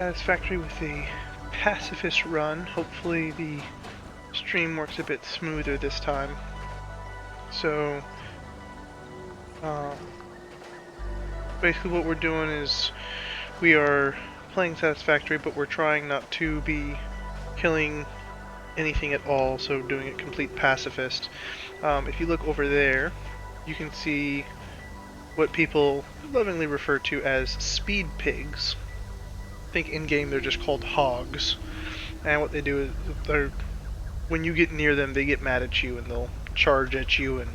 Satisfactory with a pacifist run. Hopefully the stream works a bit smoother this time. So, um, basically what we're doing is we are playing Satisfactory, but we're trying not to be killing anything at all, so doing it complete pacifist. If you look over there, you can see what people lovingly refer to as speed pigs. I think in-game they're just called hogs. And what they do is, when you get near them, they get mad at you and they'll charge at you and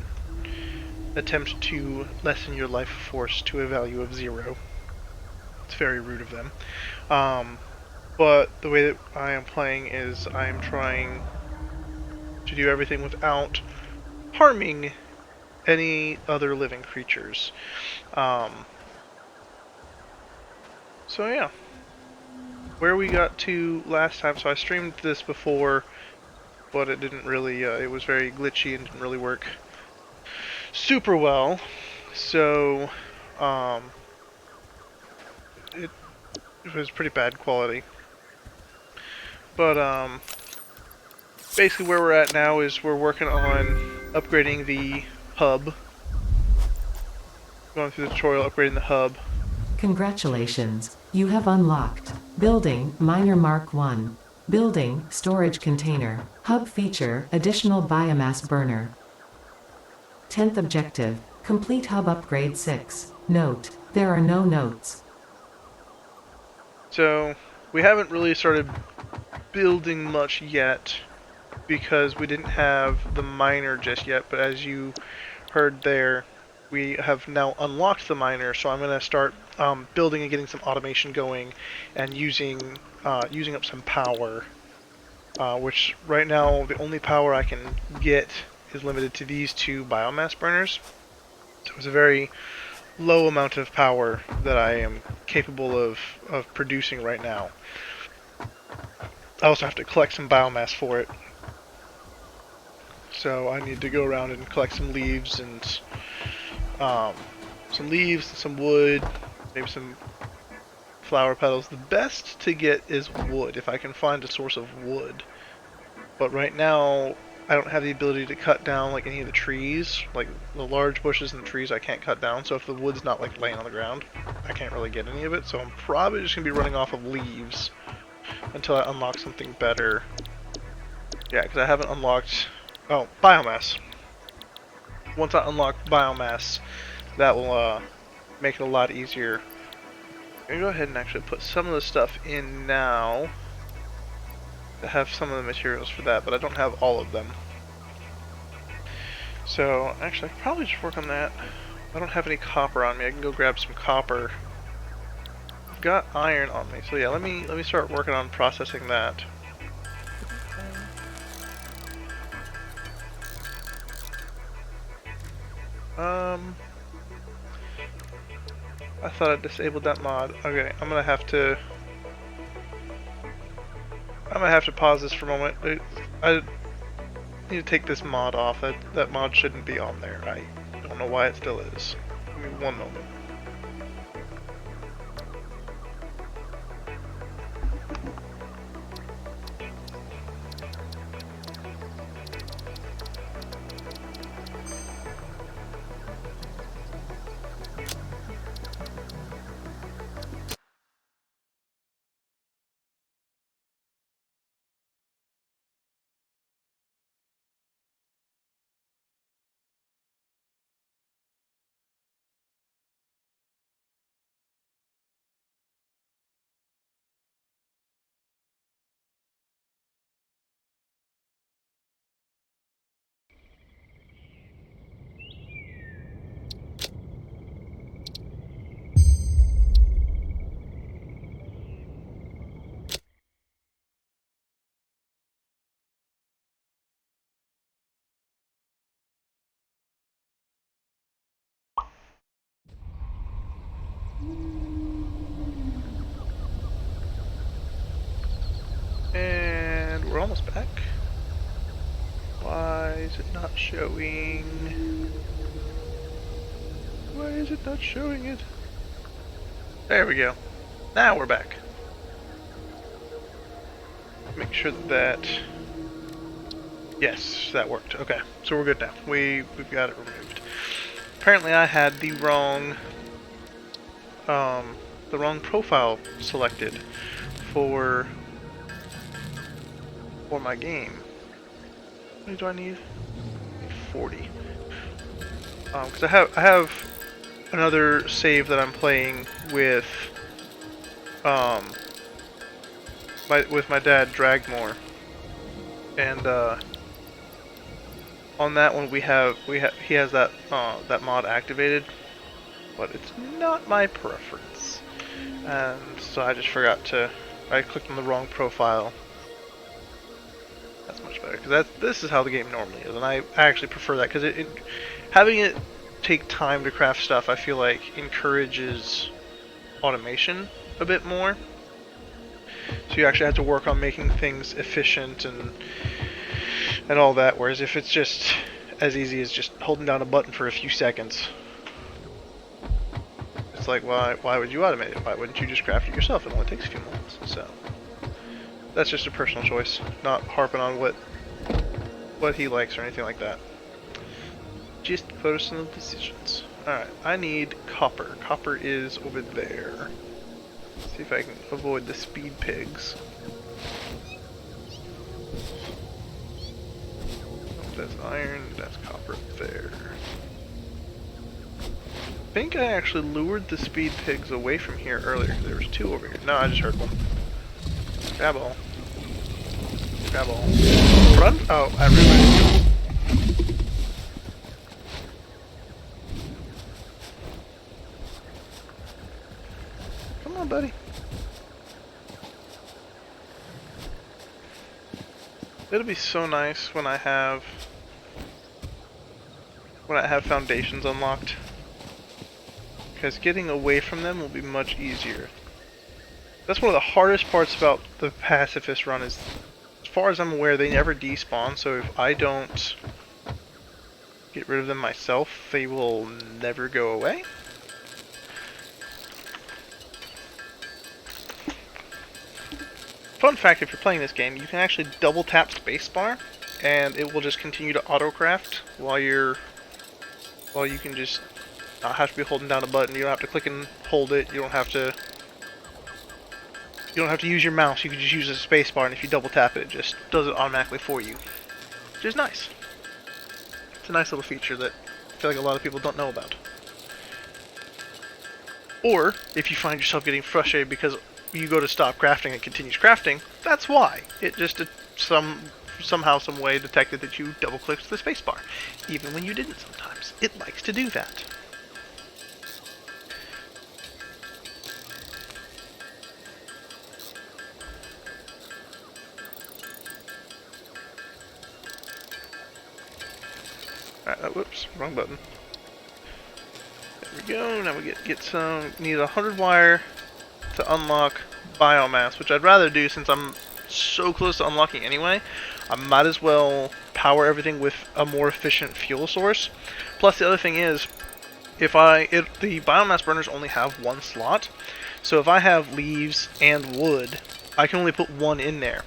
attempt to lessen your life force to a value of 0. It's very rude of them. But the way that I am playing is I am trying to do everything without harming any other living creatures. So yeah. Where we got to last time, so I streamed this before, but it didn't really, it was very glitchy and didn't really work super well. So, it was pretty bad quality. But, basically where we're at now is we're working on upgrading the hub. Going through the tutorial, upgrading the hub. Congratulations, you have unlocked Building Miner Mark 1. Building Storage Container. Hub feature Additional Biomass Burner. 10th objective, complete hub upgrade 6. Note, there are no notes. So, we haven't really started building much yet because we didn't have the miner just yet, but as you heard there, we have now unlocked the miner, so I'm going to start building and getting some automation going and using up some power, which right now the only power I can get is limited to these 2 biomass burners. So it's a very low amount of power that I am capable of producing right now. I also have to collect some biomass for it. So I need to go around and collect some leaves and some wood, maybe some flower petals. The best to get is wood, if I can find a source of wood. But right now, I don't have the ability to cut down like any of the trees, like the large bushes and the trees I can't cut down. So if the wood's not like laying on the ground, I can't really get any of it. So I'm probably just gonna be running off of leaves until I unlock something better. Yeah, because I haven't unlocked. Oh, biomass. Once I unlock biomass, that will make it a lot easier. I'm gonna go ahead and actually put some of the stuff in now to have some of the materials for that, but I don't have all of them. So actually, I could probably just work on that. I don't have any copper on me. I can go grab some copper. I've got iron on me, so yeah. Let me start working on processing that. I thought I disabled that mod. Okay, I'm gonna have to pause this for a moment. I need to take this mod off. That mod shouldn't be on there. I don't know why it still is. Give me one moment. And we're almost back. Why is it not showing? Why is it not showing it? There we go. Now we're back. make sure that yes, that worked. Okay, so we're good now. We've got it removed. Apparently, I had the wrong profile selected for my game. How many do I need? 40. Because I have another save that I'm playing with my dad, Dragmore, and on that one he has that that mod activated, but it's not my preference, and so I just forgot to. I clicked on the wrong profile. That's much better because this is how the game normally is, and I actually prefer that because having it take time to craft stuff, I feel like encourages automation a bit more. So you actually have to work on making things efficient and all that. Whereas if it's just as easy as just holding down a button for a few seconds, it's like, why would you automate it? Why wouldn't you just craft it yourself? It only takes a few moments. So that's just a personal choice, not harping on what he likes or anything like that. Just personal decisions. Alright, I need copper. Copper is over there. See if I can avoid the speed pigs. Oh, that's iron, that's copper up there. I think I actually lured the speed pigs away from here earlier. There was two over here. No, I just heard one. Grab all. Grab all. Run! Oh, I realized. Come on, buddy. It'll be so nice when I have foundations unlocked, because getting away from them will be much easier. That's one of the hardest parts about the Pacifist run is, as far as I'm aware, they never despawn, so if I don't get rid of them myself, they will never go away. Fun fact, if you're playing this game, you can actually double tap spacebar, and it will just continue to auto-craft while you can just not have to be holding down a button. You don't have to click and hold it. You don't have to use your mouse. You can just use the spacebar, and if you double tap it, it just does it automatically for you, which is nice. It's a nice little feature that I feel like a lot of people don't know about. Or, if you find yourself getting frustrated because you go to stop crafting and it continues crafting, that's why. It just somehow, some way detected that you double-clicked the spacebar, even when you didn't sometimes. It likes to do that. Alright, whoops, wrong button. There we go, now we get some, need 100 wire to unlock biomass, which I'd rather do since I'm so close to unlocking anyway. I might as well power everything with a more efficient fuel source. Plus the other thing is, the biomass burners only have one slot, so if I have leaves and wood, I can only put one in there.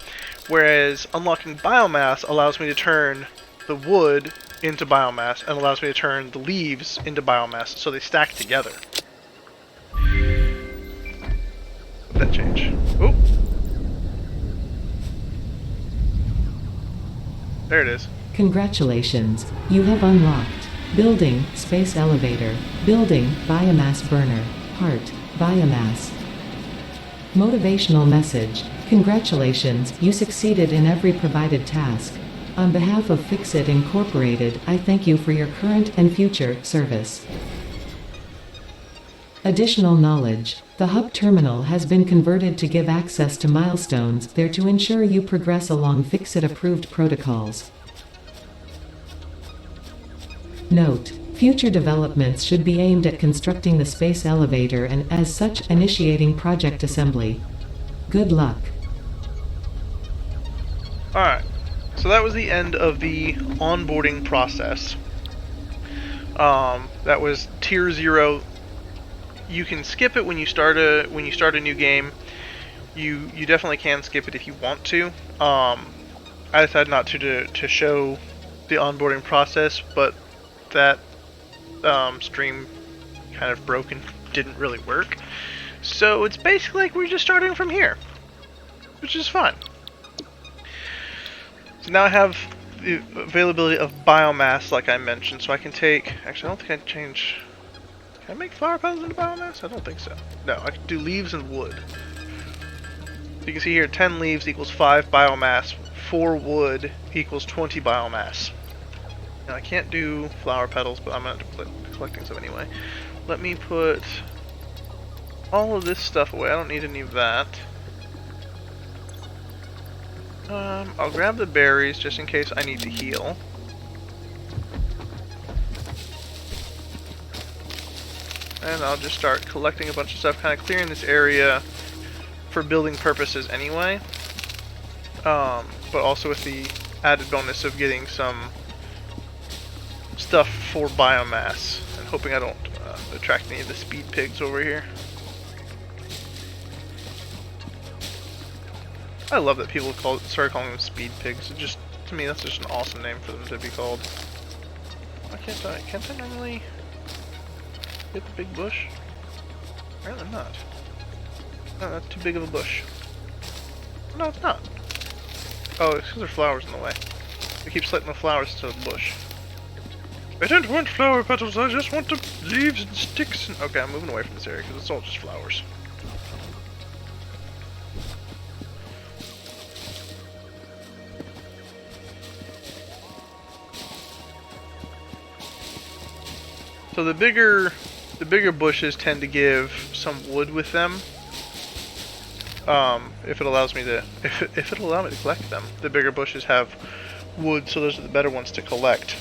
Whereas unlocking biomass allows me to turn the wood into biomass and allows me to turn the leaves into biomass, so they stack together. That change. Oh, there it is. Congratulations, you have unlocked Building Space Elevator, Building Biomass Burner, Heart, Biomass. Motivational message, congratulations, you succeeded in every provided task. On behalf of Fixit Incorporated, I thank you for your current and future service. Additional knowledge. The hub terminal has been converted to give access to milestones there to ensure you progress along Fixit-approved protocols. Note: future developments should be aimed at constructing the space elevator and, as such, initiating project assembly. Good luck. Alright, so that was the end of the onboarding process. That was tier 0. You can skip it when you start a new game. you definitely can skip it if you want to. I decided not to show the onboarding process, but that stream kind of broke and didn't really work. So it's basically like we're just starting from here, which is fun. So now I have the availability of biomass, like I mentioned, so I can take... Actually, I don't think I can change... Can I make flower petals into biomass? I don't think so. No, I can do leaves and wood. So you can see here, 10 leaves equals 5 biomass, 4 wood equals 20 biomass. Now I can't do flower petals, but I'm going to end up collecting some anyway. Let me put all of this stuff away. I don't need any of that. I'll grab the berries just in case I need to heal. And I'll just start collecting a bunch of stuff, kind of clearing this area for building purposes anyway. But also with the added bonus of getting some stuff for biomass. And hoping I don't attract any of the speed pigs over here. I love that people started calling them speed pigs. It just, to me, that's just an awesome name for them to be called. Why can't I normally hit the big bush? Apparently not. No, that's too big of a bush. No, it's not. Oh, it's because there are flowers in the way. I keep sliding the flowers to the bush. I don't want flower petals, I just want the leaves and sticks. Okay, I'm moving away from this area because it's all just flowers. So the bigger bushes tend to give some wood with them. If it allows me to, if it'll allow me to collect them. The bigger bushes have wood, so those are the better ones to collect.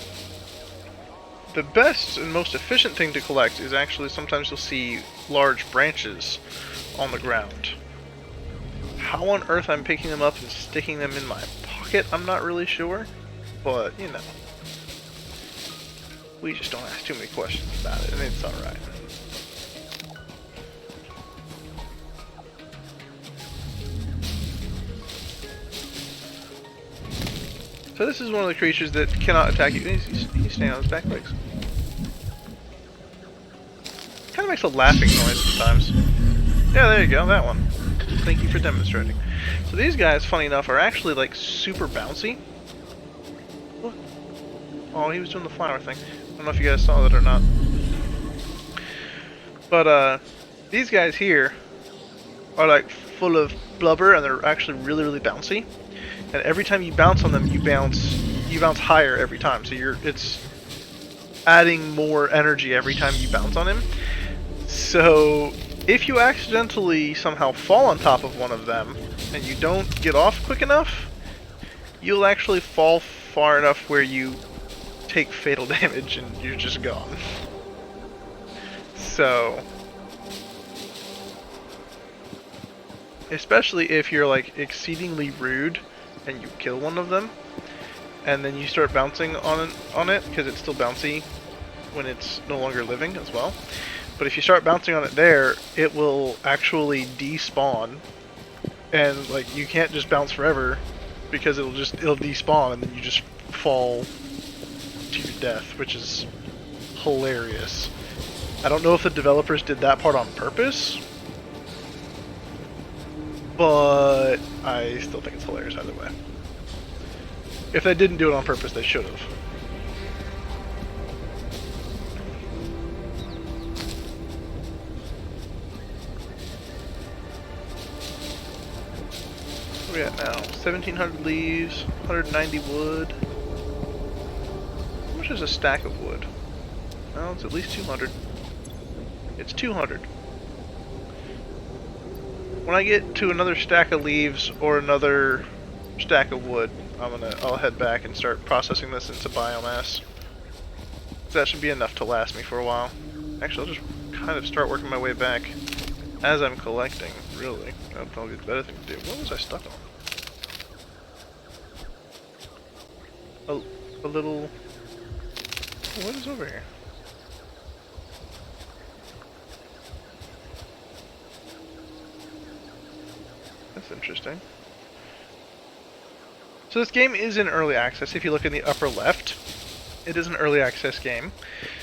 The best and most efficient thing to collect is actually sometimes you'll see large branches on the ground. How on earth I'm picking them up and sticking them in my pocket, I'm not really sure, but you know. We just don't ask too many questions about it, and it's alright. So this is one of the creatures that cannot attack you. He's standing on his back legs. Kind of makes a laughing noise sometimes. Yeah, there you go, that one. Thank you for demonstrating. So these guys, funny enough, are actually like super bouncy. Look. Oh, he was doing the flower thing. I don't know if you guys saw that or not. But these guys here are like full of blubber, and they're actually really, really bouncy. And every time you bounce on them, you bounce higher every time. So it's adding more energy every time you bounce on him. So if you accidentally somehow fall on top of one of them and you don't get off quick enough, you'll actually fall far enough where you take fatal damage and you're just gone. So, especially if you're like exceedingly rude and you kill one of them, and then you start bouncing on it because it's still bouncy when it's no longer living as well. But if you start bouncing on it there, it will actually despawn, and like you can't just bounce forever because it'll despawn and then you just fall to your death, which is hilarious. I don't know if the developers did that part on purpose, but I still think it's hilarious either way. If they didn't do it on purpose, they should have. What are we at now? 1,700 leaves, 190 wood. How much is a stack of wood? Well, it's at least 200. It's 200. When I get to another stack of leaves or another stack of wood, I'll head back and start processing this into biomass. That should be enough to last me for a while. Actually, I'll just kind of start working my way back as I'm collecting, really. That'll probably be the better thing to do. What was I stuck on? A little... What is over here? That's interesting. So this game is in early access. If you look in the upper left, it is an early access game.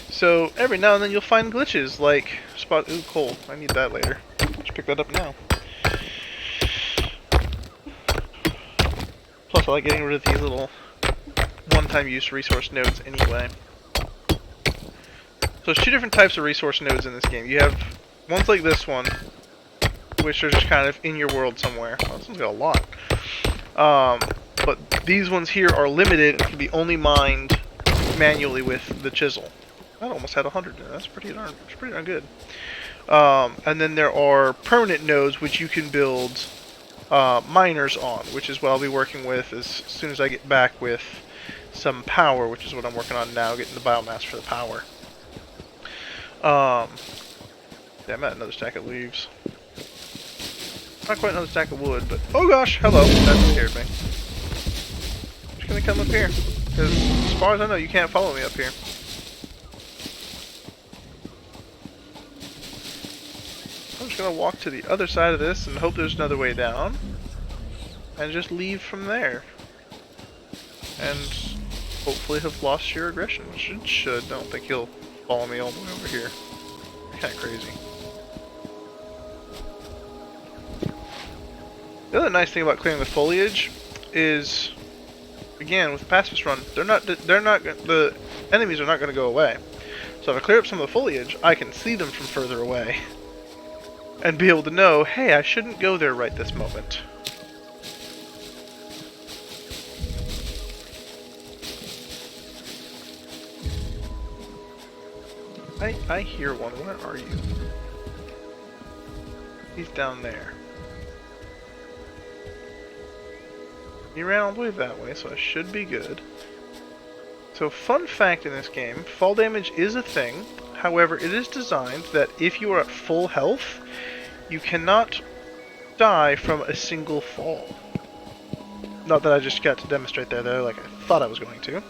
So every now and then you'll find glitches like spot. Ooh, coal. I need that later. Let's pick that up now. Plus, I like getting rid of these little one-time use resource nodes anyway. So there's two different types of resource nodes in this game. You have ones like this one, which are just kind of in your world somewhere. Well, this one's got a lot. But these ones here are limited and can be only mined manually with the chisel. That almost had 100 in it. That's pretty darn good. And then there are permanent nodes which you can build miners on, which is what I'll be working with as soon as I get back with some power, which is what I'm working on now, getting the biomass for the power. Yeah, I'm at another stack of leaves. Not quite another stack of wood, but oh gosh, hello. That scared me. I'm just gonna come up here, because as far as I know, you can't follow me up here. I'm just gonna walk to the other side of this and hope there's another way down, and just leave from there. And hopefully have lost your aggression. Should. Don't think you'll follow me all the way over here. You're kinda crazy. The other nice thing about clearing the foliage is, again, with the Pacifist run, the enemies are not going to go away. So if I clear up some of the foliage, I can see them from further away. And be able to know, hey, I shouldn't go there right this moment. I hear one. Where are you? He's down there. He ran all the way that way, so I should be good. So, fun fact in this game, fall damage is a thing. However, it is designed that if you are at full health, you cannot die from a single fall. Not that I just got to demonstrate there, though, like I thought I was going to.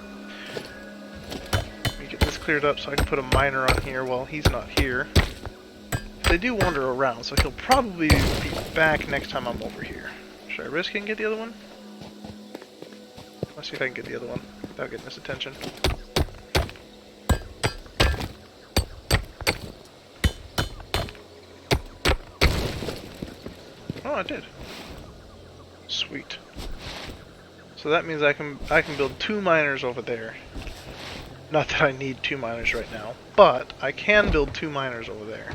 Let me get this cleared up so I can put a miner on here while he's not here. They do wander around, so he'll probably be back next time I'm over here. Should I risk it and get the other one? Let's see if I can get the other one without getting his attention. Oh, I did. Sweet. So that means I can build 2 miners over there. Not that I need 2 miners right now, but I can build 2 miners over there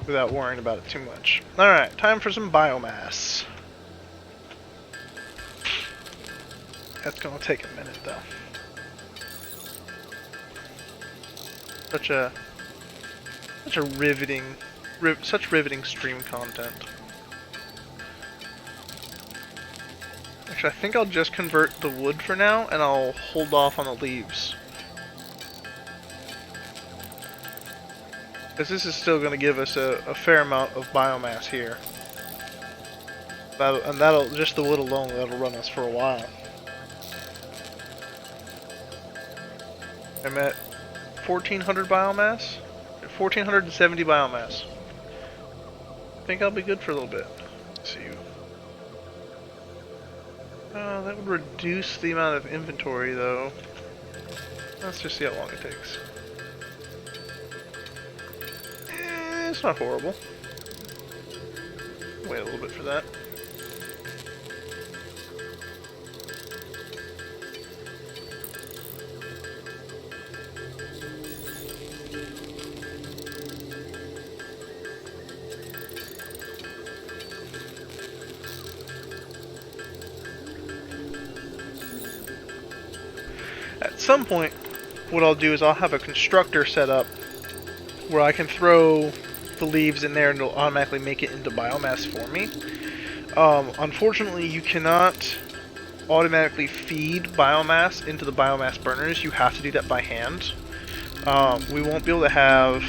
without worrying about it too much. Alright, time for some biomass. That's gonna take a minute though. Such riveting stream content. Actually, I think I'll just convert the wood for now, and I'll hold off on the leaves. Because this is still going to give us a fair amount of biomass here. Just the wood alone, that'll run us for a while. I'm at 1,400 biomass? 1,470 biomass. I think I'll be good for a little bit. Let's see. That would reduce the amount of inventory, though. Let's just see how long it takes. It's not horrible. Wait a little bit for that. At some point, what I'll do is I'll have a constructor set up where I can throw the leaves in there and it'll automatically make it into biomass for me. Unfortunately, you cannot automatically feed biomass into the biomass burners. You have to do that by hand. We won't be able to have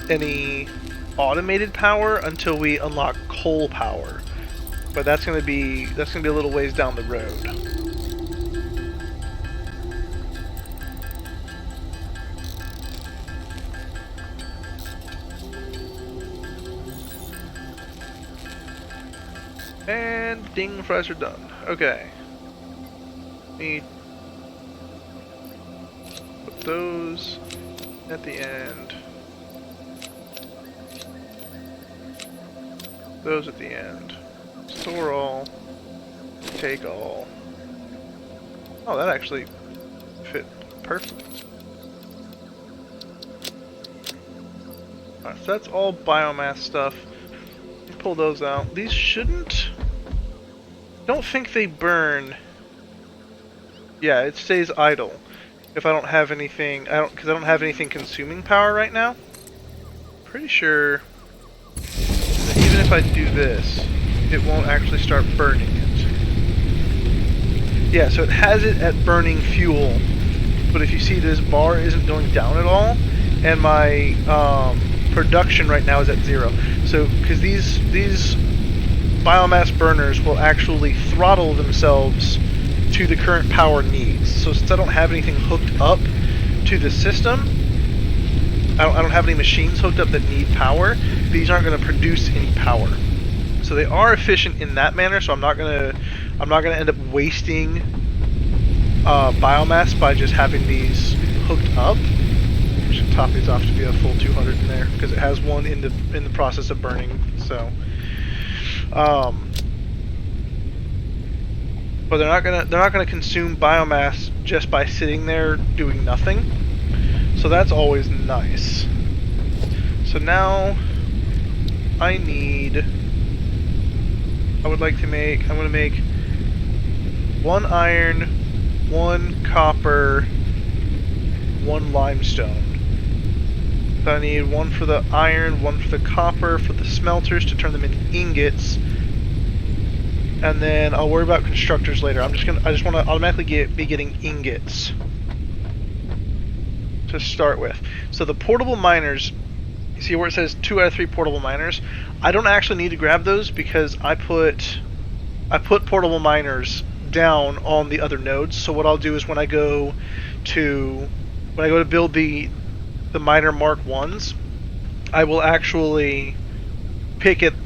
any automated power until we unlock coal power, but that's gonna be a little ways down the road. And ding, fries are done. Okay. Me put those at the end. Those at the end. Store all. Take all. Oh, that actually fit perfect. Alright, so that's all biomass stuff. Pull those out. These shouldn't... Don't think they burn. Yeah, it stays idle. If I don't have anything... because I don't have anything consuming power right now. Pretty sure that even if I do this, it won't actually start burning it. Yeah, so it has it at burning fuel, but if you see this bar isn't going down at all, and my production right now is at 0. So, because these biomass burners will actually throttle themselves to the current power needs. So since I don't have anything hooked up to the system, I don't have any machines hooked up that need power, these aren't going to produce any power. So they are efficient in that manner, so I'm not gonna end up wasting biomass by just having these hooked up. I should top these off to be a full 200 in there because it has one in the process of burning. So, but they're not gonna consume biomass just by sitting there doing nothing. So that's always nice. So now I would like to make, I'm going to make 1 iron, 1 copper, 1 limestone. So I need 1 for the iron, 1 for the copper, for the smelters to turn them into ingots. And then I'll worry about constructors later. I just want to automatically be getting ingots to start with. So the portable miners, you see where it says 2 out of 3 portable miners? I don't actually need to grab those because I put portable miners down on the other nodes. So what I'll do is when I go to build the miner Mark 1s, I will actually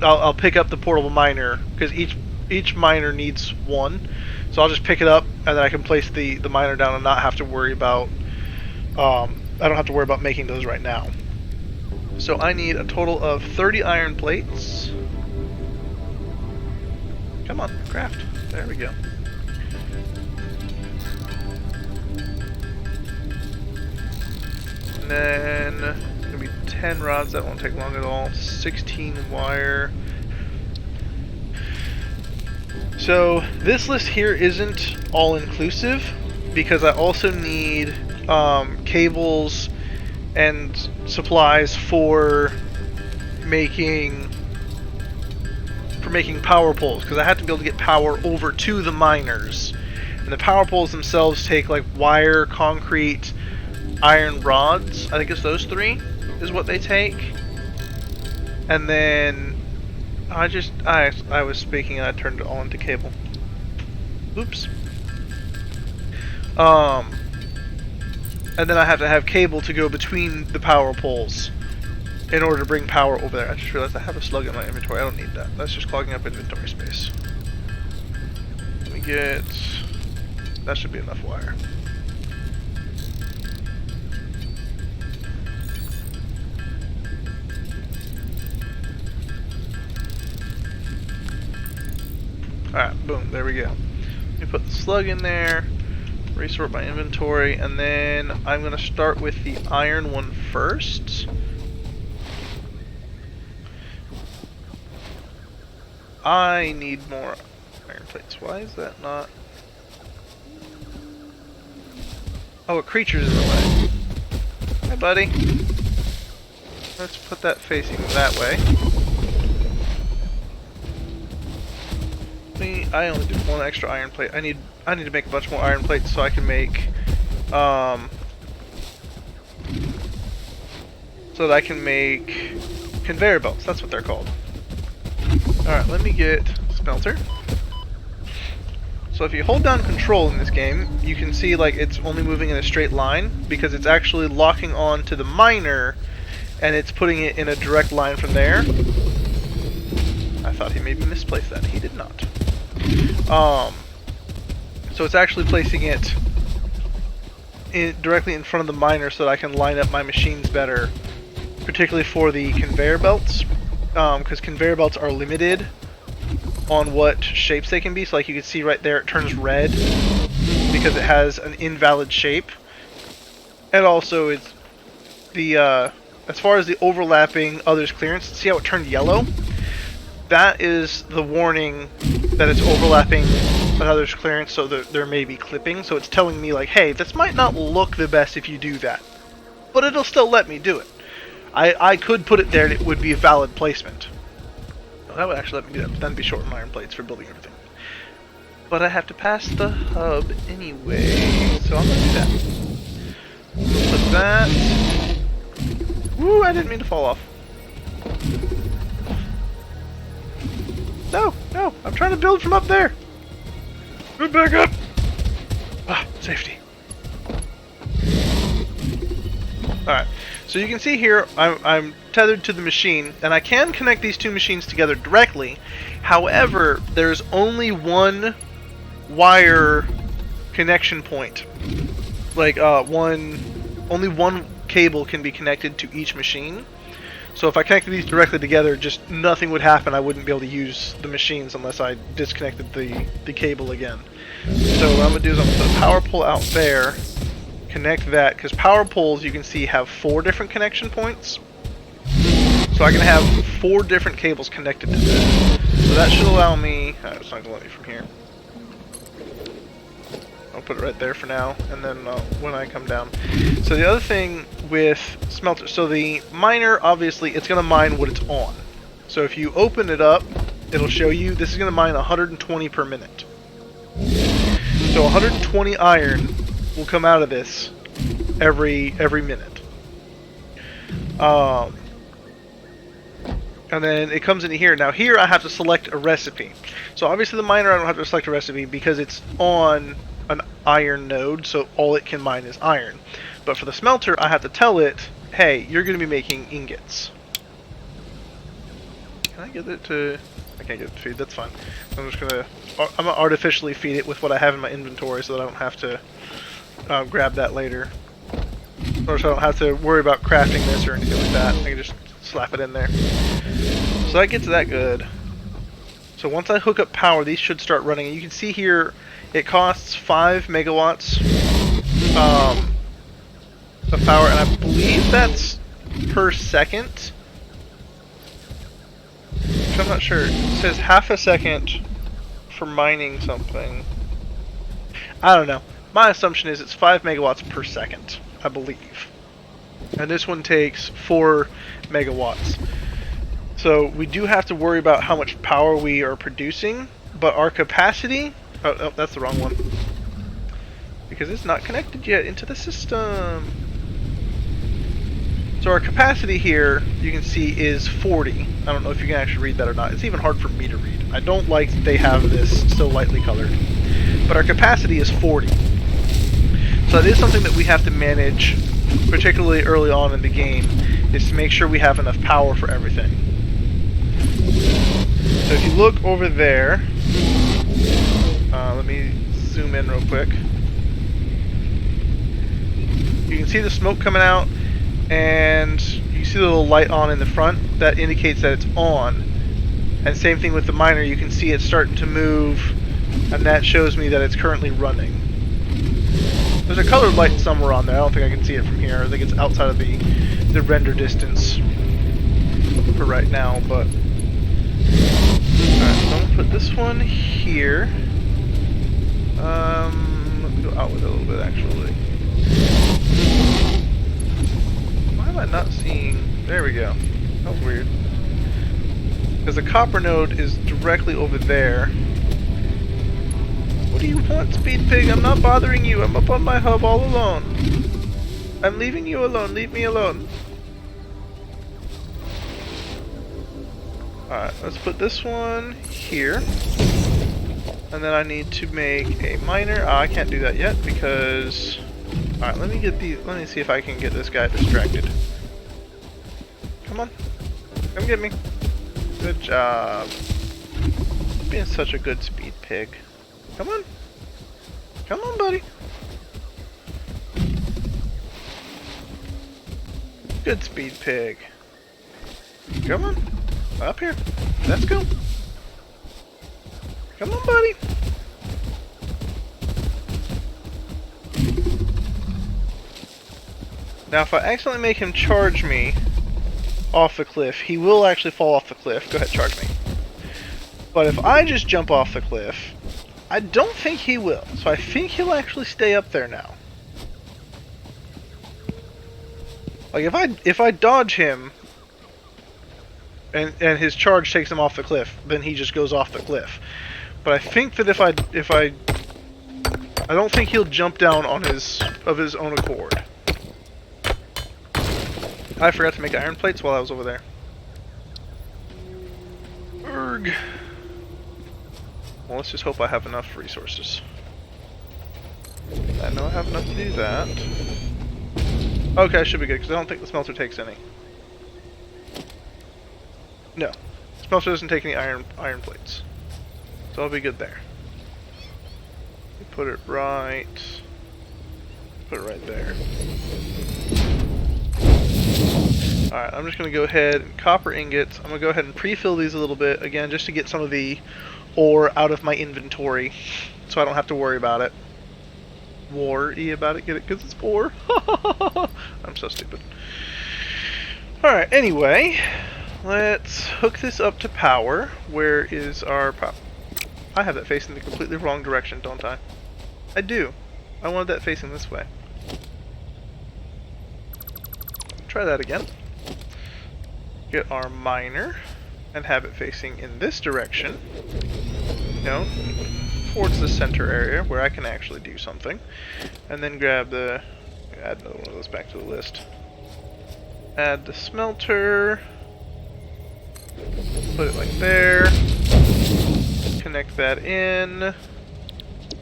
I'll pick up the portable miner because each miner needs 1. So I'll just pick it up and then I can place the miner down and not have to worry about I don't have to worry about making those right now. So I need a total of 30 iron plates. Come on, craft. There we go. And then it's gonna be 10 rods. That won't take long at all. 16 wire. So this list here isn't all inclusive because I also need cables and supplies for making power poles, because I have to be able to get power over to the miners, and the power poles themselves take like wire, concrete, iron rods. I think it's those 3 is what they take. And then I was speaking and I turned it all into cable. Oops. And then I have to have cable to go between the power poles in order to bring power over there. I just realized I have a slug in my inventory. I don't need that. That's just clogging up inventory space. Let me get... That should be enough wire. Alright, boom, there we go. Let me put the slug in there. Resort my inventory, and then I'm going to start with the iron one first. I need more iron plates. Why is that not? Oh, a creature's in the way. Hi, buddy. Let's put that facing that way. I only did 1 extra iron plate. I need to make a bunch more iron plates so I can make conveyor belts. That's what they're called. Alright, let me get smelter. So if you hold down control in this game, you can see like it's only moving in a straight line because it's actually locking on to the miner and it's putting it in a direct line from there. I thought he maybe misplaced that. He did not. So it's actually placing it directly in front of the miner so that I can line up my machines better, particularly for the conveyor belts, because conveyor belts are limited on what shapes they can be. So like you can see right there, it turns red because it has an invalid shape. And also it's the as far as the overlapping others clearance, see how it turned yellow? That is the warning that it's overlapping with others clearance, so that there may be clipping. So it's telling me like, hey, this might not look the best if you do that, but it'll still let me do it. I could put it there and it would be a valid placement. Well, that would actually let me do that, but then it'd be short on iron plates for building everything. But I have to pass the hub anyway, so I'm gonna do that. Put that. Woo! I didn't mean to fall off. No, no! I'm trying to build from up there. Get back up. Ah, safety. All right. So you can see here, I'm tethered to the machine, and I can connect these two machines together directly. However, there's only one wire connection point. Like only one cable can be connected to each machine. So if I connected these directly together, just nothing would happen. I wouldn't be able to use the machines unless I disconnected the cable again. So what I'm going to do is I'm going to put a power pole out there, connect that, because power poles, you can see, have 4 different connection points. So I can have 4 different cables connected to this. So that should allow me... it's not going to let me from here. I'll put it right there for now, and then when I come down. So the other thing with smelter, so the miner, obviously, it's going to mine what it's on. So if you open it up, it'll show you, this is going to mine 120 per minute. So 120 iron will come out of this every minute. And then it comes into here. Now here I have to select a recipe. So obviously the miner I don't have to select a recipe because it's on an iron node, so all it can mine is iron. But for the smelter, I have to tell it, hey, you're going to be making ingots. Can I get it to... I can't get it to feed, that's fine. I'm just going to artificially feed it with what I have in my inventory so that I don't have to grab that later. Or so I don't have to worry about crafting this or anything like that. I can just slap it in there. So that gets that good. So once I hook up power, these should start running. And you can see here, it costs 5 megawatts of power, and I believe that's per second. Which I'm not sure. It says half a second for mining something. I don't know. My assumption is it's 5 megawatts per second, I believe. And this one takes 4 megawatts. So we do have to worry about how much power we are producing, but our capacity... Oh, that's the wrong one. Because it's not connected yet into the system. So our capacity here, you can see, is 40. I don't know if you can actually read that or not. It's even hard for me to read. I don't like that they have this so lightly colored. But our capacity is 40. So that is something that we have to manage, particularly early on in the game, is to make sure we have enough power for everything. So if you look over there, let me zoom in real quick. You can see the smoke coming out, and you see the little light on in the front. That indicates that it's on. And same thing with the miner. You can see it starting to move, and that shows me that it's currently running. There's a colored light somewhere on there. I don't think I can see it from here. I think it's outside of the render distance for right now, but... Alright, so I'm gonna put this one here. Let me go out with it a little bit, actually. Why am I not seeing... There we go. That was weird. Because the copper node is directly over there. What do you want, Speed Pig? I'm not bothering you. I'm up on my hub all alone. I'm leaving you alone. Leave me alone. Alright, let's put this one here. And then I need to make a miner. I can't do that yet because... Alright, let me see if I can get this guy distracted. Come on. Come get me. Good job. being such a good speed pig. Come on. Come on, buddy. Good speed pig. Come on. Up here. Let's go. Come on, buddy. Now, if I accidentally make him charge me off the cliff, he will actually fall off the cliff. Go ahead, charge me. But if I just jump off the cliff, I don't think he will. So I think he'll actually stay up there now. Like if I dodge him and his charge takes him off the cliff, then he just goes off the cliff. But I think that if I don't think he'll jump down on his own accord. I forgot to make iron plates while I was over there. Urgh. Well, let's just hope I have enough resources. I know I have enough to do that. Okay, I should be good, because I don't think the smelter takes any. No. The smelter doesn't take any iron plates. So I'll be good there. Put it right there. Alright, I'm just going to go ahead and copper ingots. I'm going to go ahead and pre-fill these a little bit, again, just to get some of the ore out of my inventory, so I don't have to worry about it. War-y about it, get it? Because it's ore. I'm so stupid. Alright, anyway, let's hook this up to power. Where is our power? I have that facing the completely wrong direction, don't I? I do. I wanted that facing this way. Try that again. Get our miner and have it facing in this direction. You know, towards the center area where I can actually do something. And then grab the... add another one of those back to the list. Add the smelter. Put it like there. Connect that in.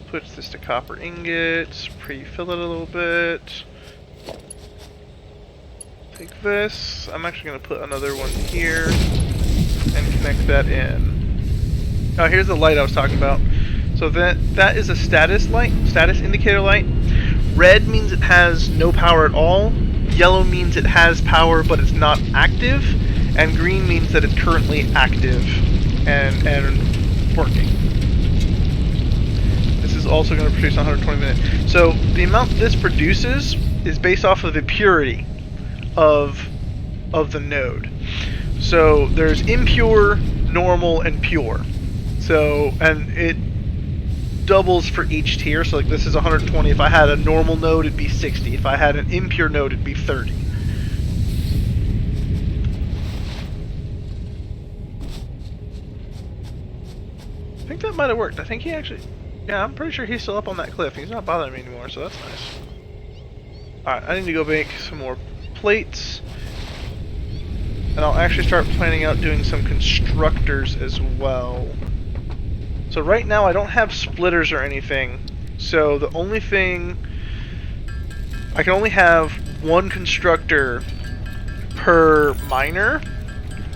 Push this to copper ingots. Pre-fill it a little bit. Take this. I'm actually going to put another one here and connect that in. Now here's the light I was talking about. So that is a status light, status indicator light. Red means it has no power at all. Yellow means it has power but it's not active. And green means that it's currently active and working. This is also going to produce 120 minutes. So the amount this produces is based off of the purity of the node. So there's impure, normal, and pure. So, and it doubles for each tier. So like this is 120. If I had a normal node, it'd be 60. If I had an impure node, it'd be 30. I think that might have worked. I think he actually... yeah, I'm pretty sure he's still up on that cliff. He's not bothering me anymore, so that's nice. Alright, I need to go make some more plates. And I'll actually start planning out doing some constructors as well. So right now I don't have splitters or anything. So the only thing... I can only have one constructor per miner.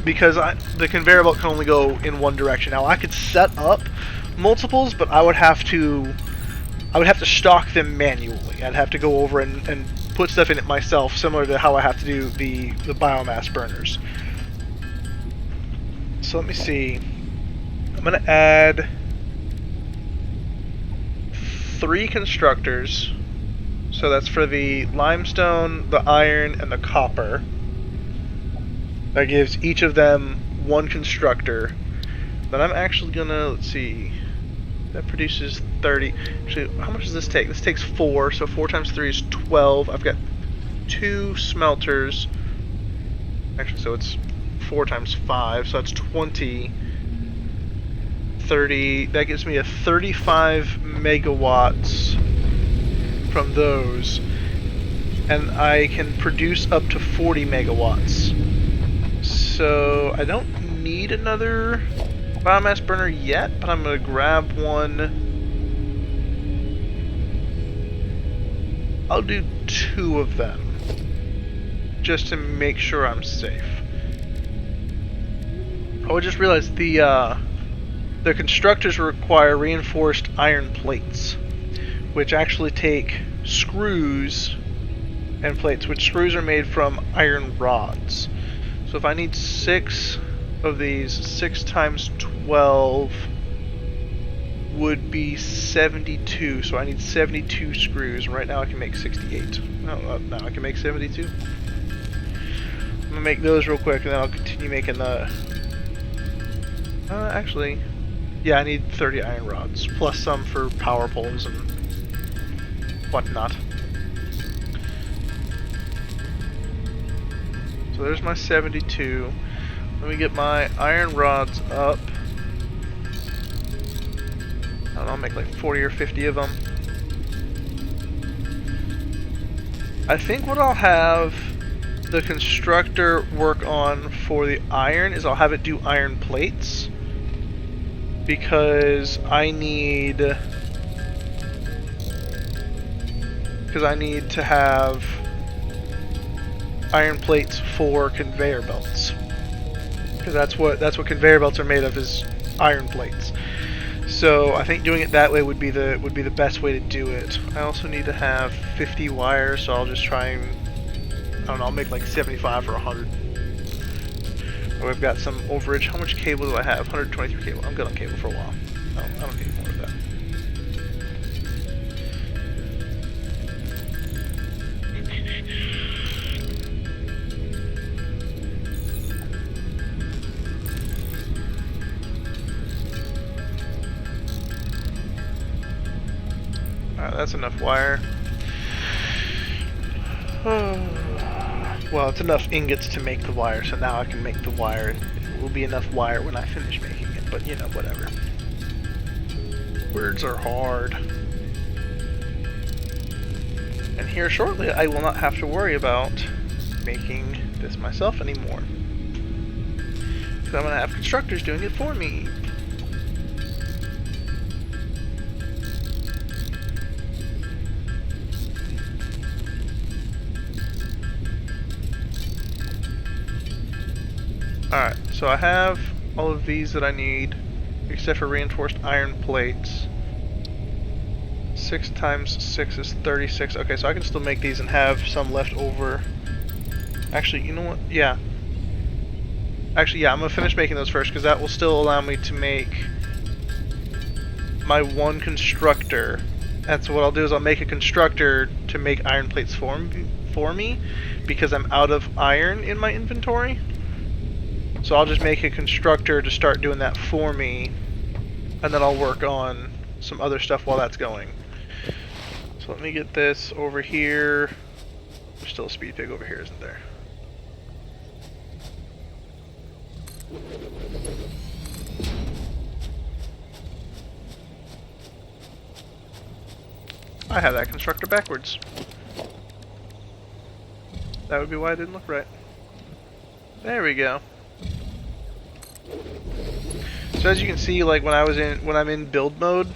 Because the conveyor belt can only go in one direction. Now I could set up multiples, but I would have to stock them manually. I'd have to go over and put stuff in it myself, similar to how I have to do the biomass burners. So let me see. I'm gonna add 3 constructors. So that's for the limestone, the iron, and the copper. That gives each of them 1 constructor. Then I'm actually gonna, let's see, that produces 30. Actually, how much does this take? This takes 4, so 4 times 3 is 12. I've got 2 smelters. Actually, so it's 4 times 5, so that's 20. 30, that gives me a 35 megawatts from those. And I can produce up to 40 megawatts. So I don't need another biomass burner yet, but I'm going to grab one. I'll do 2 of them, just to make sure I'm safe. Oh, I just realized the the constructors require reinforced iron plates, which actually take screws and plates, which screws are made from iron rods. So if I need 6 of these, 6 times 12 would be 72. So I need 72 screws. Right now I can make 68. No, now I can make 72. I'm gonna make those real quick, and then I'll continue making the. Actually, yeah, I need 30 iron rods plus some for power poles and whatnot. So there's my 72. Let me get my iron rods up. I don't know, I'll make like 40 or 50 of them. I think what I'll have the constructor work on for the iron is I'll have it do iron plates. Because I need to have iron plates for conveyor belts. Because that's what conveyor belts are made of, is iron plates. So I think doing it that way would be the best way to do it. I also need to have 50 wires, so I'll just try and I don't know, I'll make like 75 or 100. We've got some overage. How much cable do I have? 123 cable. I'm good on cable for a while. I don't need more of that. Alright, that's enough wire. Well, it's enough ingots to make the wire, so now I can make the wire. It will be enough wire when I finish making it, but you know, whatever. Words are hard. And here shortly, I will not have to worry about making this myself anymore. Because I'm going to have constructors doing it for me. Alright, so I have all of these that I need, except for reinforced iron plates. 6 times 6 is 36. Okay, so I can still make these and have some left over. Actually, you know what? Yeah. Actually, yeah, I'm going to finish making those first, because that will still allow me to make my one constructor. And so what I'll do is I'll make a constructor to make iron plates for me, because I'm out of iron in my inventory. So I'll just make a constructor to start doing that for me, and then I'll work on some other stuff while that's going. So let me get this over here. There's still a speed pig over here, isn't there? I have that constructor backwards. That would be why it didn't look right. There we go. So as you can see, like when I'm in build mode,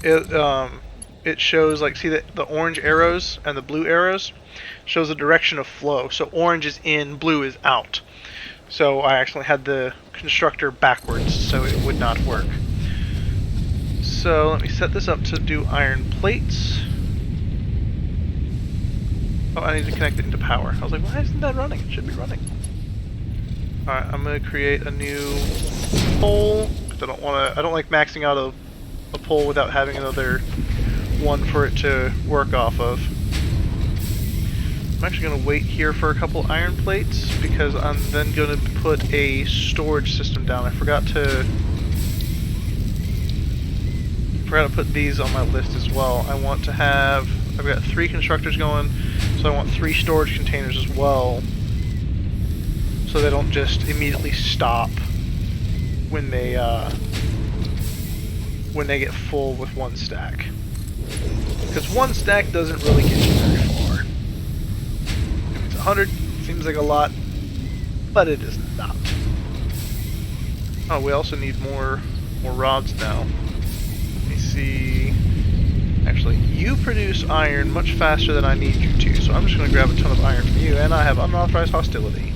it shows, like, see the orange arrows and the blue arrows shows the direction of flow. So orange is in, blue is out. So I actually had the constructor backwards, so it would not work. So let me set this up to do iron plates. Oh, I need to connect it into power. I was like, why isn't that running? It should be running. Alright, I'm gonna create a new pole, because I don't like maxing out a pole without having another one for it to work off of. I'm actually gonna wait here for a couple iron plates, because I'm then gonna put a storage system down. I forgot to put these on my list as well. I've got 3 constructors going, so I want 3 storage containers as well, so they don't just immediately stop when they get full with one stack. Because one stack doesn't really get you very far. If it's 100, it seems like a lot, but it is not. Oh, we also need more rods now. Let me see. Actually, you produce iron much faster than I need you to, so I'm just going to grab a ton of iron from you, and I have unauthorized hostility.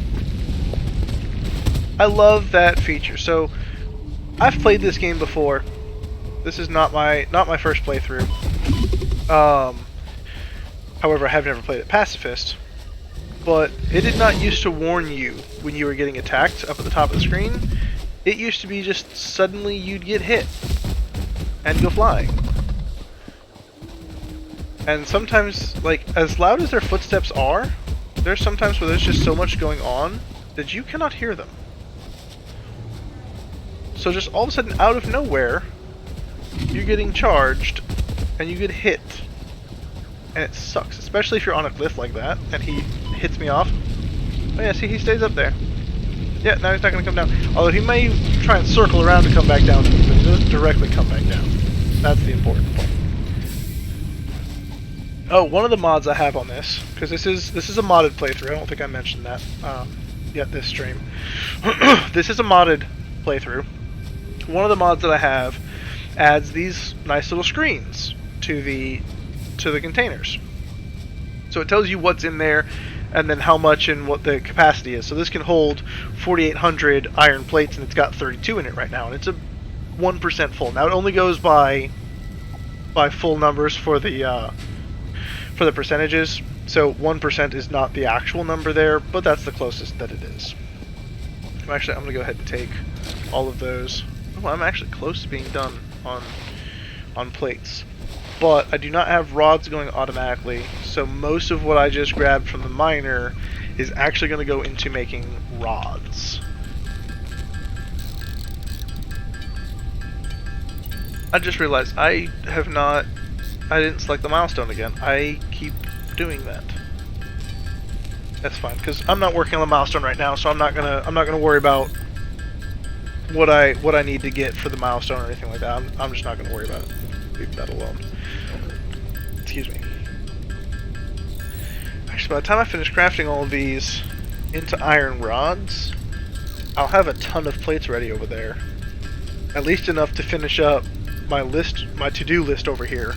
I love that feature. So I've played this game before. This is not my first playthrough. However, I have never played it Pacifist. But it did not used to warn you when you were getting attacked up at the top of the screen. It used to be just suddenly you'd get hit and go flying. And sometimes, like, as loud as their footsteps are, there's sometimes where there's just so much going on that you cannot hear them. So just all of a sudden, out of nowhere, you're getting charged and you get hit. And it sucks, especially if you're on a cliff like that and he hits me off. Oh yeah, see, he stays up there. Yeah, now he's not going to come down. Although he may try and circle around to come back down, but he doesn't directly come back down. That's the important point. Oh, one of the mods I have on this, because this is a modded playthrough. I don't think I mentioned that yet this stream. This is a modded playthrough. One of the mods that I have adds these nice little screens to the containers. So it tells you what's in there and then how much and what the capacity is. So this can hold 4,800 iron plates and it's got 32 in it right now, and it's a 1% full. Now it only goes by full numbers for the percentages. So 1% is not the actual number there, but that's the closest that it is. Actually, I'm gonna go ahead and take all of those. Oh, I'm actually close to being done on plates. But I do not have rods going automatically, so most of what I just grabbed from the miner is actually going to go into making rods. I just realized I didn't select the milestone again. I keep doing that. That's fine, because I'm not working on the milestone right now, so I'm not gonna worry about what I need to get for the milestone or anything like that. I'm just not gonna worry about it. Leave that alone. Excuse me. Actually, by the time I finish crafting all of these into iron rods, I'll have a ton of plates ready over there. At least enough to finish up my to-do list over here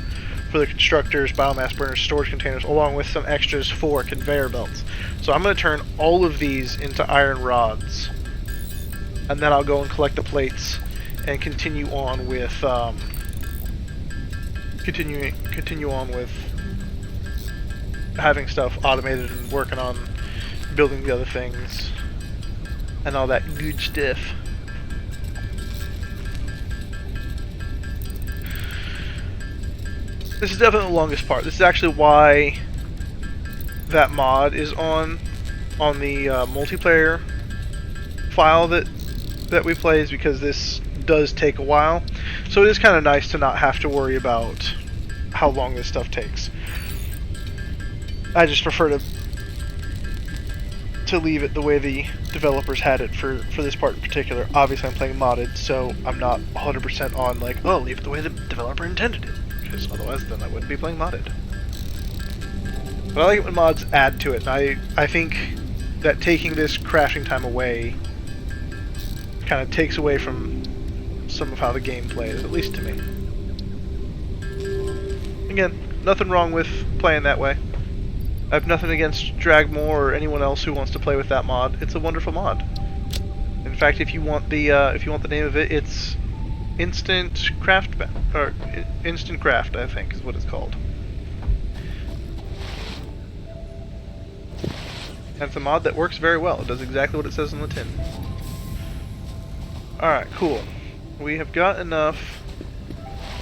for the constructors, biomass burners, storage containers, along with some extras for conveyor belts. So I'm going to turn all of these into iron rods, and then I'll go and collect the plates and continue on with continue on with having stuff automated and working on building the other things and all that good stuff. This is definitely the longest part. This is actually why that mod is on the multiplayer file that we play, is because this does take a while. So it is kind of nice to not have to worry about how long this stuff takes. I just prefer to leave it the way the developers had it for this part in particular. Obviously I'm playing modded, so I'm not 100% on like, oh, leave it the way the developer intended it, because otherwise then I wouldn't be playing modded. But I like it when mods add to it, and I think that taking this crafting time away kind of takes away from some of how the game plays, at least to me. Again, nothing wrong with playing that way. I have nothing against Dragmore or anyone else who wants to play with that mod. It's a wonderful mod. In fact, if you want the name of it, it's Instant Craft, or Instant Craft, I think is what it's called. And it's a mod that works very well. It does exactly what it says on the tin. Alright, cool. We have got enough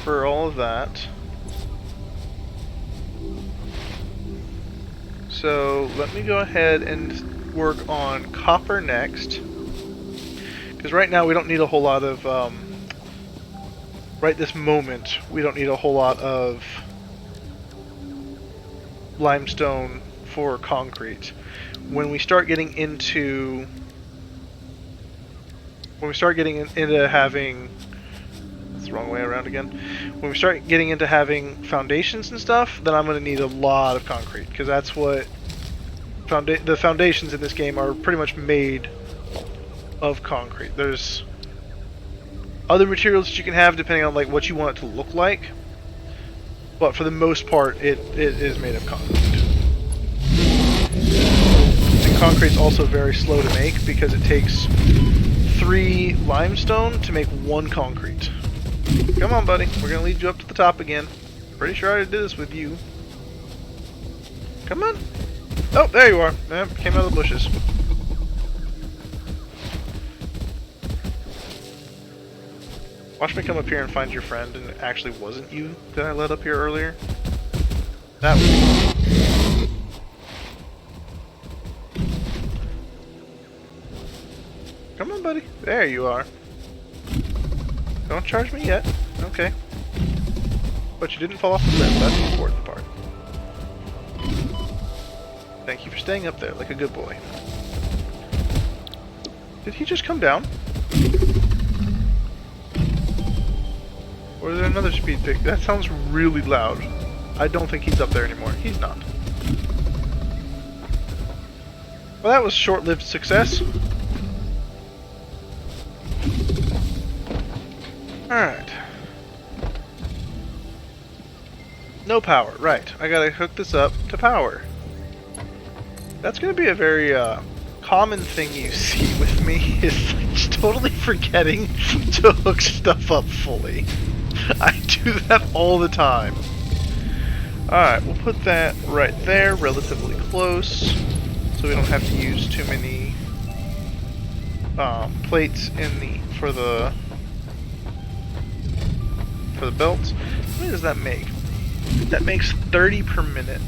for all of that. So let me go ahead and work on copper next. Because right now we don't need a whole lot of, right this moment, we don't need a whole lot of limestone for concrete. When we start getting into having, it's the wrong way around again. When we start getting into having foundations and stuff, then I'm going to need a lot of concrete, because that's what the foundations in this game are pretty much made of concrete. There's other materials that you can have depending on like what you want it to look like, but for the most part, it is made of concrete. And concrete's also very slow to make because it takes 3 limestone to make 1 concrete. Come on, buddy. We're gonna lead you up to the top again. Pretty sure I already did this with you. Come on. Oh, there you are. Came out of the bushes. Watch me come up here and find your friend, and it actually wasn't you that I led up here earlier. That was... Come on, buddy. There you are. Don't charge me yet. Okay. But you didn't fall off the cliff. That's the important part. Thank you for staying up there like a good boy. Did he just come down? Or is there another speed pick? That sounds really loud. I don't think he's up there anymore. He's not. Well, that was short-lived success. Alright. No power. Right. I gotta hook this up to power. That's gonna be a very common thing you see with me, is just totally forgetting to hook stuff up fully. I do that all the time. Alright, we'll put that right there, relatively close, so we don't have to use too many plates for the belts. How many does that make? That makes 30 per minute.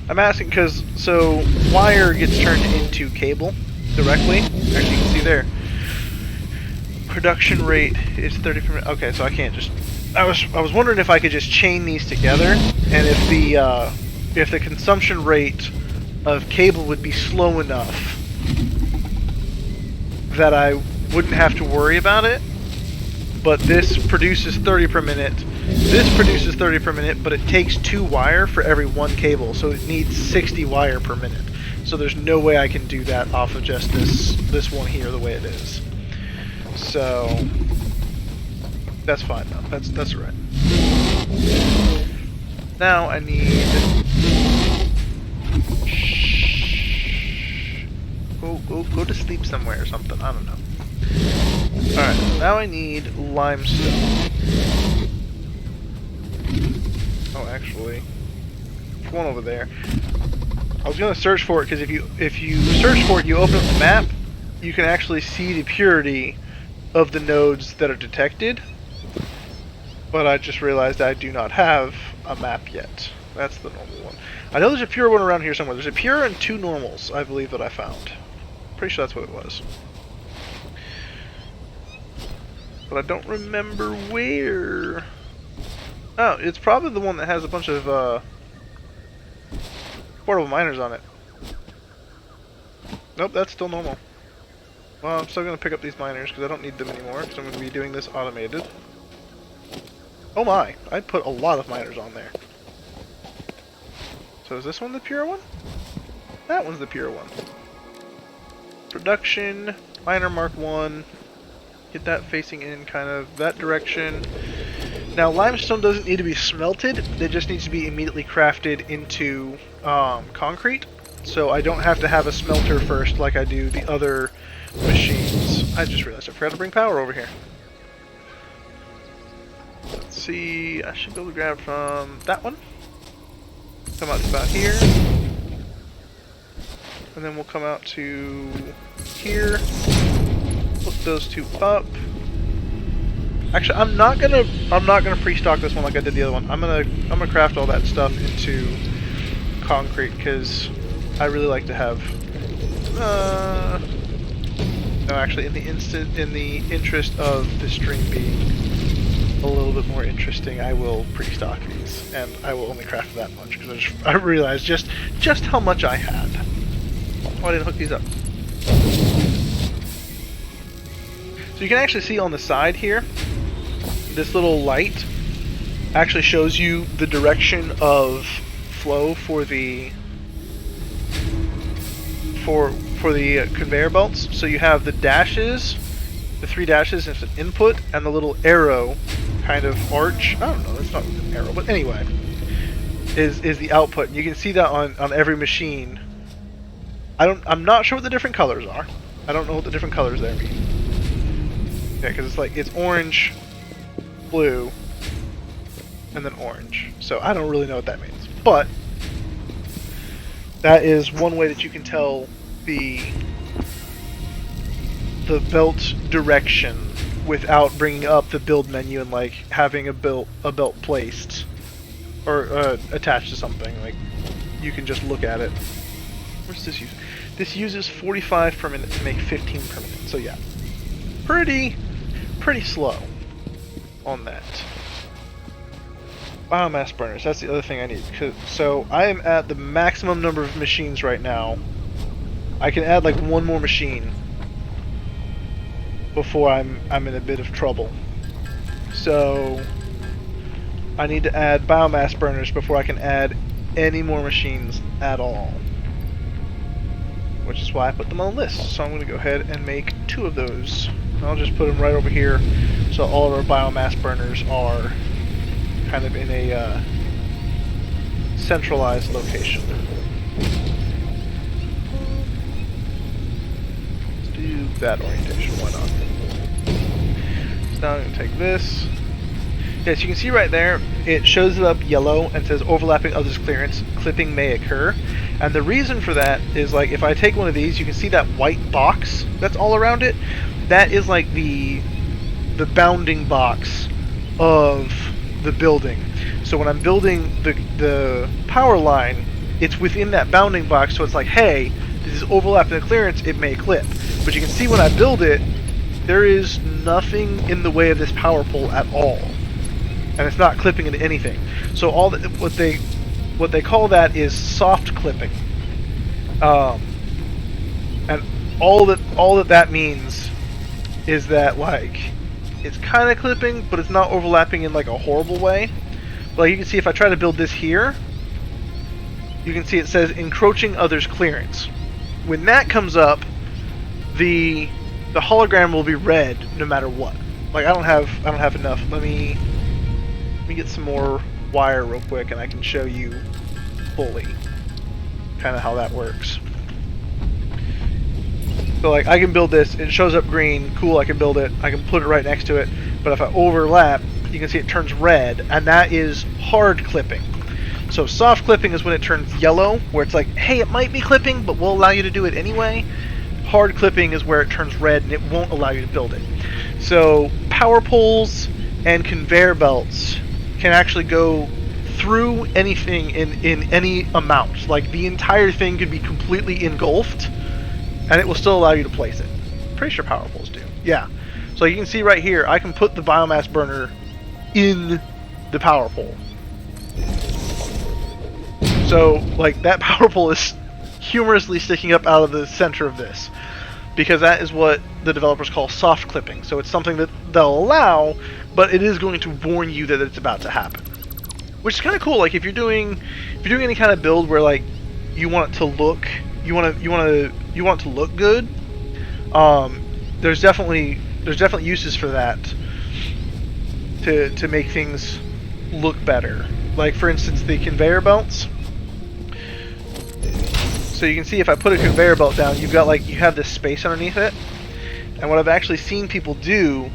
I'm asking because, so, wire gets turned into cable directly. Actually, you can see there. Production rate is 30 per minute. Okay, so I can't just... I was wondering if I could just chain these together, and if the consumption rate of cable would be slow enough that I wouldn't have to worry about it. But this produces 30 per minute. This produces 30 per minute, but it takes 2 wire for every 1 cable, so it needs 60 wire per minute. So there's no way I can do that off of just this one here the way it is. So that's fine though. That's right. Now I need go to sleep somewhere or something. I don't know. Alright, now I need limestone. Oh, actually, there's one over there. I was gonna search for it because if you search for it, you open up the map, you can actually see the purity of the nodes that are detected. But I just realized I do not have a map yet. That's the normal one. I know there's a pure one around here somewhere. There's a pure and 2 normals, I believe, that I found. Pretty sure that's what it was. But I don't remember where. Oh, it's probably the one that has a bunch of portable miners on it. Nope, that's still normal. Well, I'm still going to pick up these miners because I don't need them anymore because I'm going to be doing this automated. Oh my, I put a lot of miners on there. So is this one the pure one? That one's the pure one. Production, miner mark 1. Get that facing in kind of that direction. Now limestone doesn't need to be smelted, it just needs to be immediately crafted into concrete. So I don't have to have a smelter first like I do the other machines. I just realized I forgot to bring power over here. Let's see, I should be able to grab from that one. Come out to about here. And then we'll come out to here. Hook those 2 up. Actually, I'm not gonna pre-stock this one like I did the other one. I'm gonna craft all that stuff into concrete because I really like to have. No, actually, in the interest of the stream being a little bit more interesting, I will pre-stock these, and I will only craft that much because I realized just how much I had. Oh, I didn't hook these up. So you can actually see on the side here, this little light actually shows you the direction of flow for the conveyor belts. So you have the dashes, the 3 dashes as an input, and the little arrow kind of arch. I don't know, it's not an arrow, but anyway, is the output. You can see that on every machine I'm not sure what the different colors are. I don't know what the different colors there mean. Yeah, because it's like, it's orange, blue, and then orange. So I don't really know what that means. But that is one way that you can tell the belt direction without bringing up the build menu and like having a belt placed or attached to something. Like, you can just look at it. What's this use? This uses 45 per minute to make 15 per minute. So yeah, pretty slow on that. Biomass burners, that's the other thing I need. So I am at the maximum number of machines right now. I can add like one more machine before I'm in a bit of trouble. So I need to add biomass burners before I can add any more machines at all. Which is why I put them on the list. So I'm going to go ahead and make 2 of those. I'll just put them right over here so all of our biomass burners are kind of in a centralized location. Let's do that orientation, why not? So now I'm going to take this. Yes, you can see right there, it shows it up yellow and says overlapping others clearance, clipping may occur. And the reason for that is, like, if I take one of these, you can see that white box that's all around it. That is like the bounding box of the building. So when I'm building the power line, it's within that bounding box, so it's like, hey, this is overlapping the clearance, it may clip. But you can see when I build it, there is nothing in the way of this power pole at all. And it's not clipping into anything. So all that, what they call that is soft clipping. And all that means is that, like, it's kind of clipping, but it's not overlapping in like a horrible way. Like, you can see if I try to build this here, you can see it says encroaching others clearance. When that comes up, the hologram will be red no matter what. Like, I don't have enough. Let me get some more wire real quick and I can show you fully kind of how that works. So, like, I can build this, it shows up green, cool, I can build it, I can put it right next to it, but if I overlap, you can see it turns red, and that is hard clipping. So soft clipping is when it turns yellow, where it's like, hey, it might be clipping, but we'll allow you to do it anyway. Hard clipping is where it turns red and it won't allow you to build it. So power poles and conveyor belts can actually go through anything in any amount. Like, the entire thing could be completely engulfed, and it will still allow you to place it. Pretty sure power poles do. Yeah. So you can see right here, I can put the biomass burner in the power pole. So, like, that power pole is humorously sticking up out of the center of this, because that is what the developers call soft clipping. So it's something that they'll allow, but it is going to warn you that it's about to happen. Which is kind of cool. Like, if you're doing any kind of build where, like, you want it to look good, there's definitely uses for that to make things look better. Like, for instance, the conveyor belts. So you can see if I put a conveyor belt down, you have this space underneath it. And what I've actually seen people do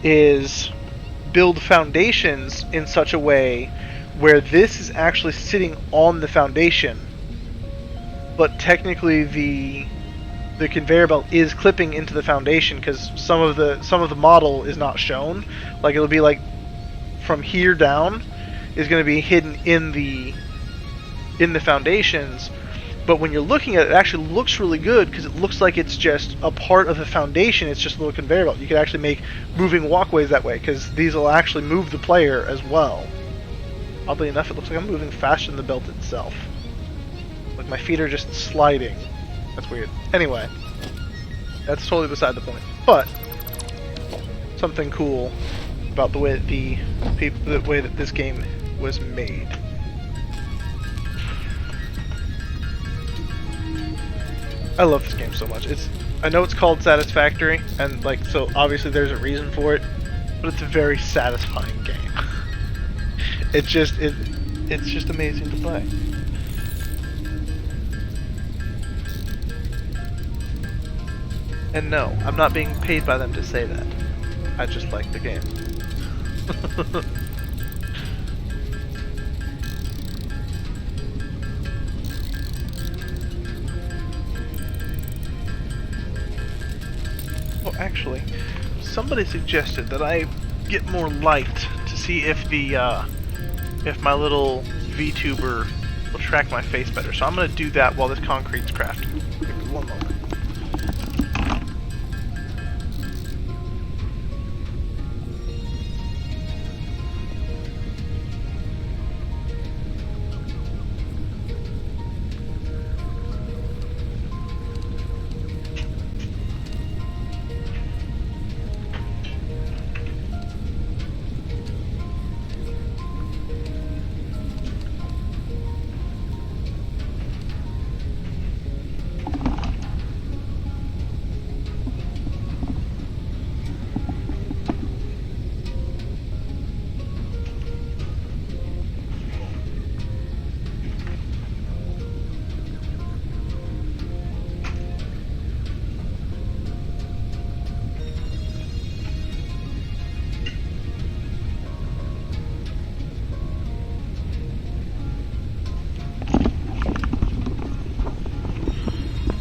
is build foundations in such a way where this is actually sitting on the foundation, but technically the conveyor belt is clipping into the foundation, because some of the model is not shown. Like, it'll be like from here down is going to be hidden in the foundations, but when you're looking at it, it actually looks really good because it looks like it's just a part of the foundation. It's just a little conveyor belt. You can actually make moving walkways that way, because these will actually move the player as well. Oddly enough, it looks like I'm moving faster than the belt itself. Like, my feet are just sliding. That's weird. Anyway, that's totally beside the point. But something cool about the way that this game was made. I love this game so much. I know it's called Satisfactory, and, like, so obviously there's a reason for it, but it's a very satisfying game. It's just amazing to play. And no, I'm not being paid by them to say that. I just like the game. Well, actually, somebody suggested that I get more light to see if if my little VTuber will track my face better. So I'm gonna do that while this concrete's crafting. Give me one moment.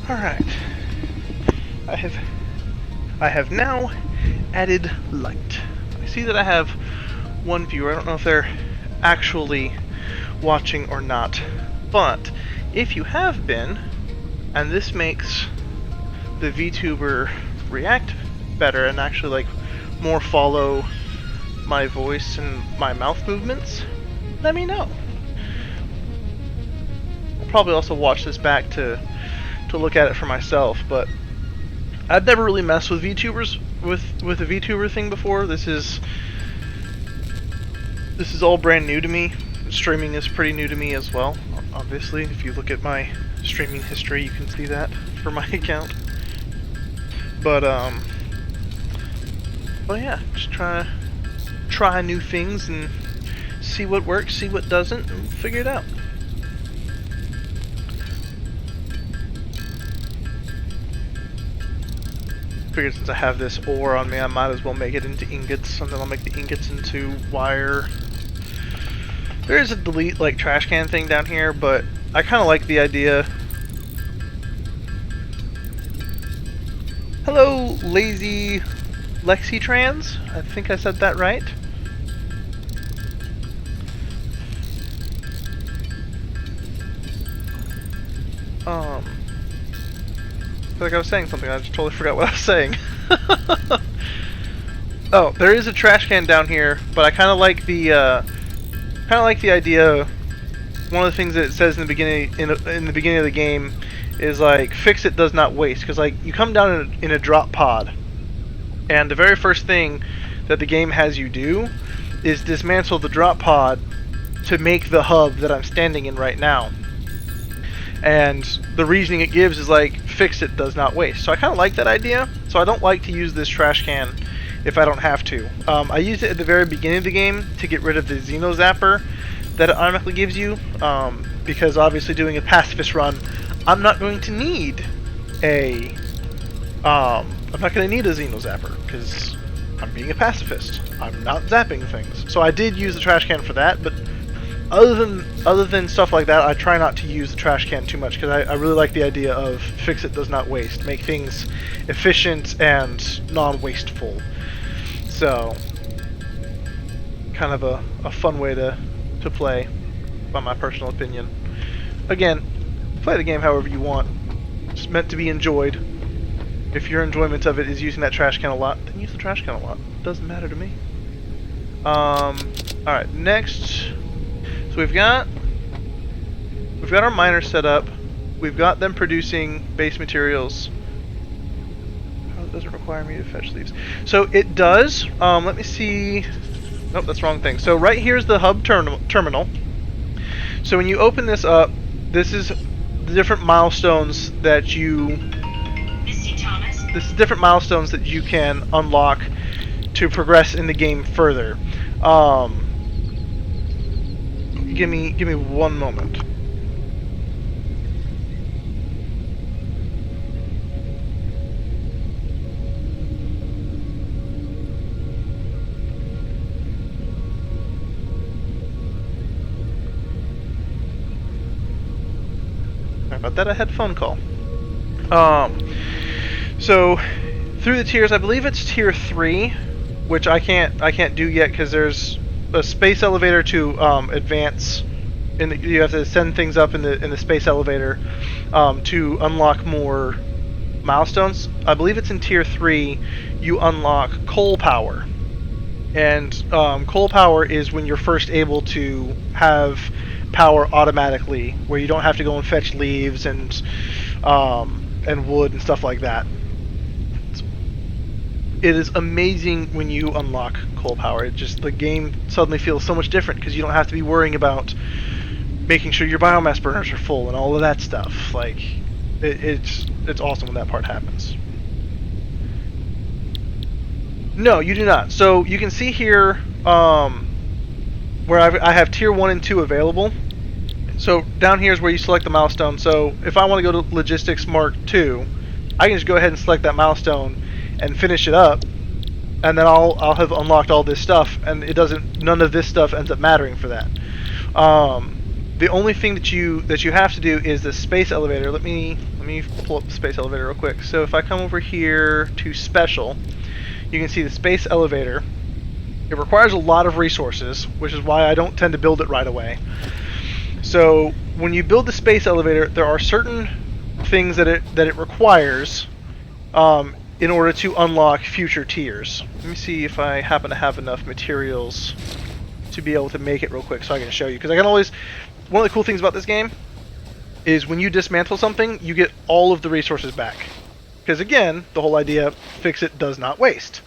Alright. I have now added light. I see that I have one viewer. I don't know if they're actually watching or not. But if you have been, and this makes the VTuber react better and actually like more follow my voice and my mouth movements, let me know. I'll probably also watch this back to look at it for myself, but I've never really messed with VTubers with a VTuber thing before. This is all brand new to me. Streaming is pretty new to me as well. Obviously, if you look at my streaming history, you can see that for my account. But yeah, just try new things and see what works, see what doesn't, and figure it out. Figured since I have this ore on me, I might as well make it into ingots, and then I'll make the ingots into wire. There is a delete like trash can thing down here, but I kind of like the idea. Hello, lazy Lexitrans. I think I said that right. I feel like I was saying something. I just totally forgot what I was saying. Oh, there is a trash can down here, but I kind of like the idea. One of the things that it says in the beginning in the beginning of the game is like fix it does not waste, because like you come down in a drop pod, and the very first thing that the game has you do is dismantle the drop pod to make the hub that I'm standing in right now. And the reasoning it gives is like, fix it does not waste. So I kind of like that idea. So I don't like to use this trash can if I don't have to. I used it at the very beginning of the game to get rid of the Xeno Zapper that it automatically gives you. Because obviously doing a pacifist run, I'm not going to need a Xeno Zapper because I'm being a pacifist. I'm not zapping things. So I did use the trash can for that, but other than stuff like that, I try not to use the trash can too much, because I really like the idea of fix it does not waste. Make things efficient and non-wasteful. So, kind of a fun way to play, by my personal opinion. Again, play the game however you want. It's meant to be enjoyed. If your enjoyment of it is using that trash can a lot, then use the trash can a lot. It doesn't matter to me. Alright, next... So we've got our miners set up. We've got them producing base materials. Oh, it doesn't require me to fetch leaves. So it does. Let me see. Nope, that's the wrong thing. So right here's the hub terminal. So when you open this up, this is the different milestones that you. This is different milestones that you can unlock to progress in the game further. Give me one moment. about that. I had a phone call. So through the tiers, I believe it's tier 3, which I can't do yet because there's a space elevator to advance. You have to send things up in the space elevator to unlock more milestones. I believe it's in tier 3. You unlock coal power, and coal power is when you're first able to have power automatically, where you don't have to go and fetch leaves and wood and stuff like that. It is amazing when you unlock coal power. The game suddenly feels so much different because you don't have to be worrying about making sure your biomass burners are full and all of that stuff. Like, it's awesome when that part happens. No, you do not. So you can see here where I have tier 1 and 2 available. So down here is where you select the milestone. So if I want to go to Logistics Mark 2, I can just go ahead and select that milestone and finish it up, and then I'll have unlocked all this stuff, and none of this stuff ends up mattering for that. The only thing that you have to do is the space elevator. Let me pull up the space elevator real quick. So if I come over here to special, you can see the space elevator. It requires a lot of resources, which is why I don't tend to build it right away. So when you build the space elevator, there are certain things that it requires in order to unlock future tiers. Let me see if I happen to have enough materials to be able to make it real quick so I can show you. Because I can always... One of the cool things about this game is when you dismantle something, you get all of the resources back. Because again, the whole idea, fix it does not waste.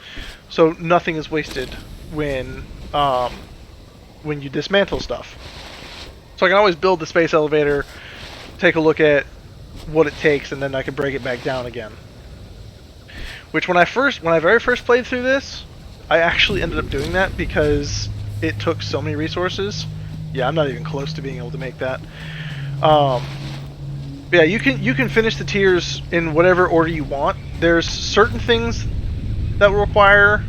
So nothing is wasted when you dismantle stuff. So I can always build the space elevator, take a look at what it takes, and then I can break it back down again. Which when I very first played through this, I actually ended up doing that because it took so many resources. Yeah, I'm not even close to being able to make that. Yeah, you can finish the tiers in whatever order you want. There's certain things that will require.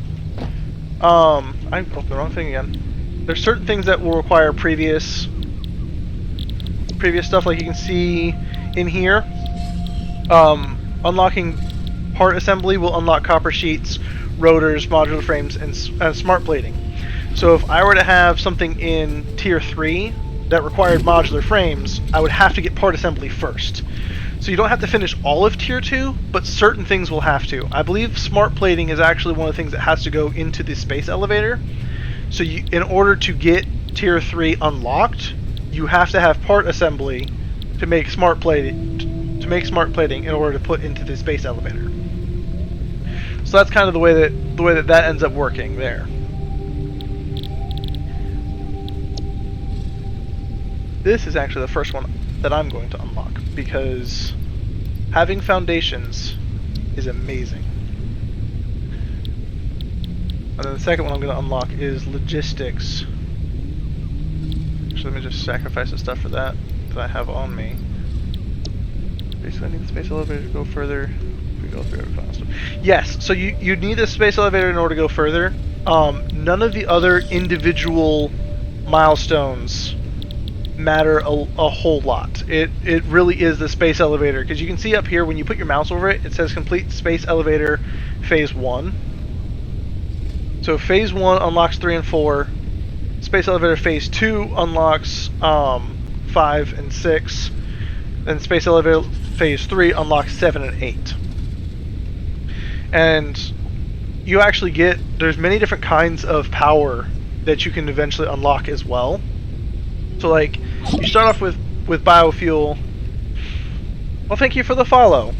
I opened the wrong thing again. There's certain things that will require previous stuff, like you can see in here. Unlocking part assembly will unlock copper sheets, rotors, modular frames, and smart plating. So if I were to have something in tier 3 that required modular frames, I would have to get part assembly first. So you don't have to finish all of tier 2, but certain things will have to. I believe smart plating is actually one of the things that has to go into the space elevator. So in order to get tier 3 unlocked, you have to have part assembly to make smart plating in order to put into the space elevator. So that's kind of the way that ends up working there. This is actually the first one that I'm going to unlock because having foundations is amazing. And then the second one I'm going to unlock is logistics. Actually, let me just sacrifice the stuff for that I have on me. Basically, I need the space elevator to go further. We go through every final step. Yes, so you need the space elevator in order to go further. None of the other individual milestones matter a whole lot. It really is the space elevator, because you can see up here when you put your mouse over it, it says complete space elevator phase 1. So phase 1 unlocks 3 and 4. Space elevator phase 2 unlocks 5 and 6. Then space elevator phase 3 unlocks 7 and 8. And you actually there's many different kinds of power that you can eventually unlock as well. So like, you start off with biofuel. Well, thank you for the follow.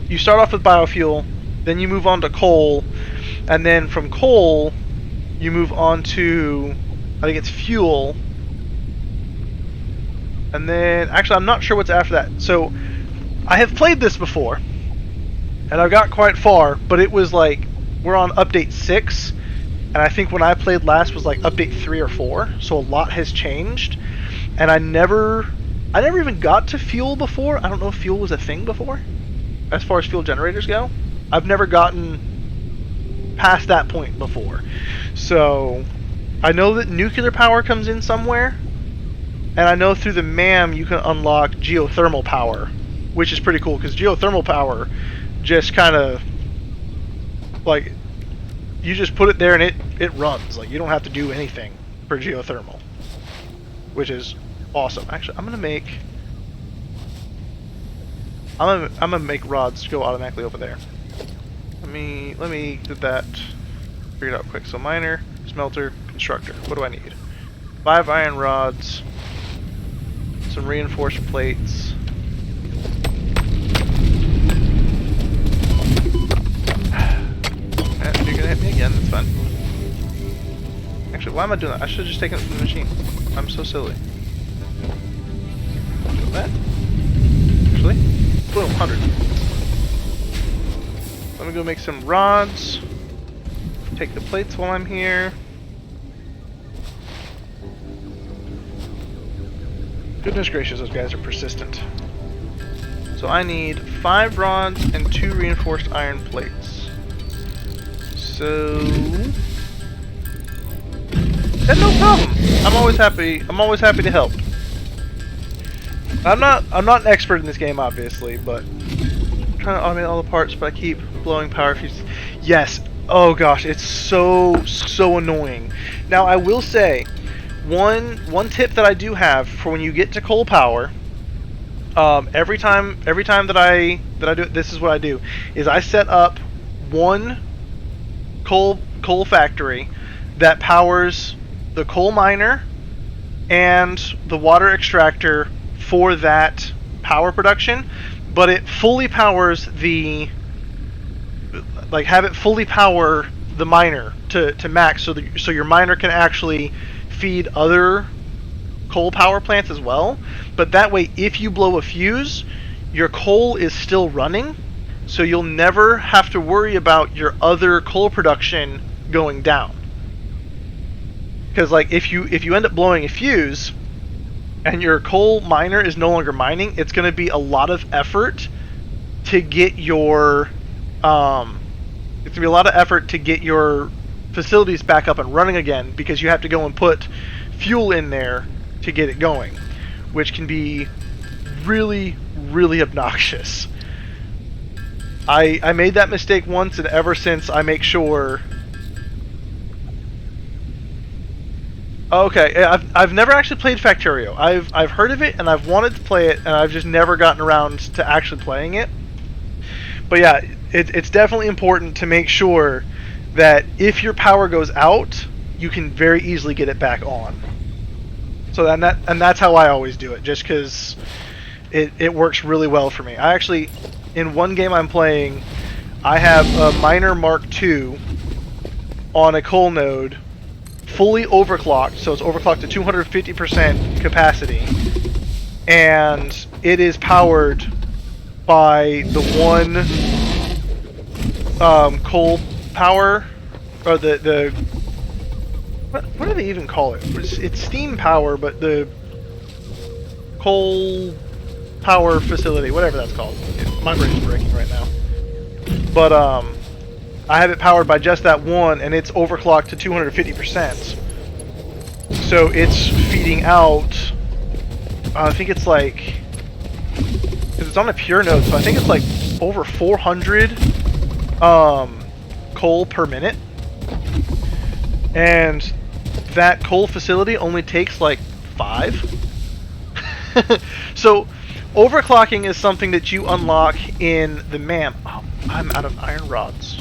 You start off with biofuel, then you move on to coal, and then from coal, you move on to, I think it's fuel. And then, actually, I'm not sure what's after that. So, I have played this before, and I've got quite far, but it was like, we're on update 6, and I think when I played last was like update 3 or 4, so a lot has changed, and I never even got to fuel before. I don't know if fuel was a thing before, as far as fuel generators go. I've never gotten past that point before. So, I know that nuclear power comes in somewhere, And I know through the MAM you can unlock geothermal power, which is pretty cool because geothermal power just kind of like you just put it there and it runs. Like you don't have to do anything for geothermal, which is awesome. Actually, I'm gonna make rods go automatically over there. Let me do that. Figure it out quick. So miner, smelter, constructor. What do I need? 5 iron rods, some reinforced plates. You're gonna hit me again. That's fine. Actually, why am I doing that? I should have just taken it from the machine. I'm so silly. Do that. Actually, boom, 100. Let me go make some rods. Take the plates while I'm here. Goodness gracious, those guys are persistent. So I need 5 rods and 2 reinforced iron plates. So that's no problem. I'm always happy to help. I'm not an expert in this game, obviously, but I'm trying to automate all the parts, but I keep blowing power fuses. Yes. Oh gosh, it's so annoying. Now I will say, one tip that I do have for when you get to coal power, every time that I do it, this is what I do: is I set up one coal factory that powers the coal miner and the water extractor for that power production, but it fully powers the have it fully power the miner to max, so your miner can actually feed other coal power plants as well. But that way, if you blow a fuse, your coal is still running, so you'll never have to worry about your other coal production going down. Because like if you end up blowing a fuse and your coal miner is no longer mining, it's going to be a lot of effort to get your facilities back up and running again, because you have to go and put fuel in there to get it going, which can be really obnoxious. I made that mistake once, and ever since I make sure. Okay, I've never actually played Factorio. I've heard of it and I've wanted to play it, and I've just never gotten around to actually playing it. But yeah, it's definitely important to make sure that if your power goes out, you can very easily get it back on. So that's how I always do it, just because it works really well for me. I actually, in one game I'm playing, I have a miner Mark II on a coal node, fully overclocked, so it's overclocked to 250% capacity, and it is powered by the one coal power, or the what do they even call it? It's steam power, but the coal power facility, whatever that's called. My brain's breaking right now. But I have it powered by just that one, and it's overclocked to 250%. So it's feeding out, I think it's like, because it's on a pure node, so I think it's like over 400 coal per minute. And that coal facility only takes like 5. So overclocking is something that you unlock in the MAM. Oh, I'm out of iron rods.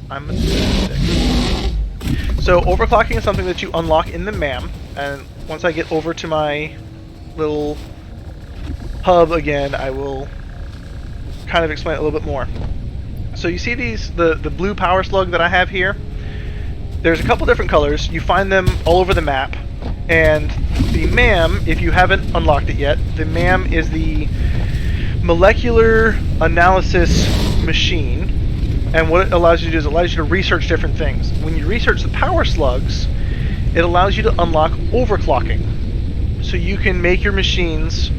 I'm a sick. So overclocking is something that you unlock in the MAM, and once I get over to my little hub again, I will kind of explain it a little bit more. So you see the blue power slug that I have here? There's a couple different colors. You find them all over the map. And the MAM, if you haven't unlocked it yet, the MAM is the molecular analysis machine. And what it allows you to do is it allows you to research different things. When you research the power slugs, it allows you to unlock overclocking. So you can make your machines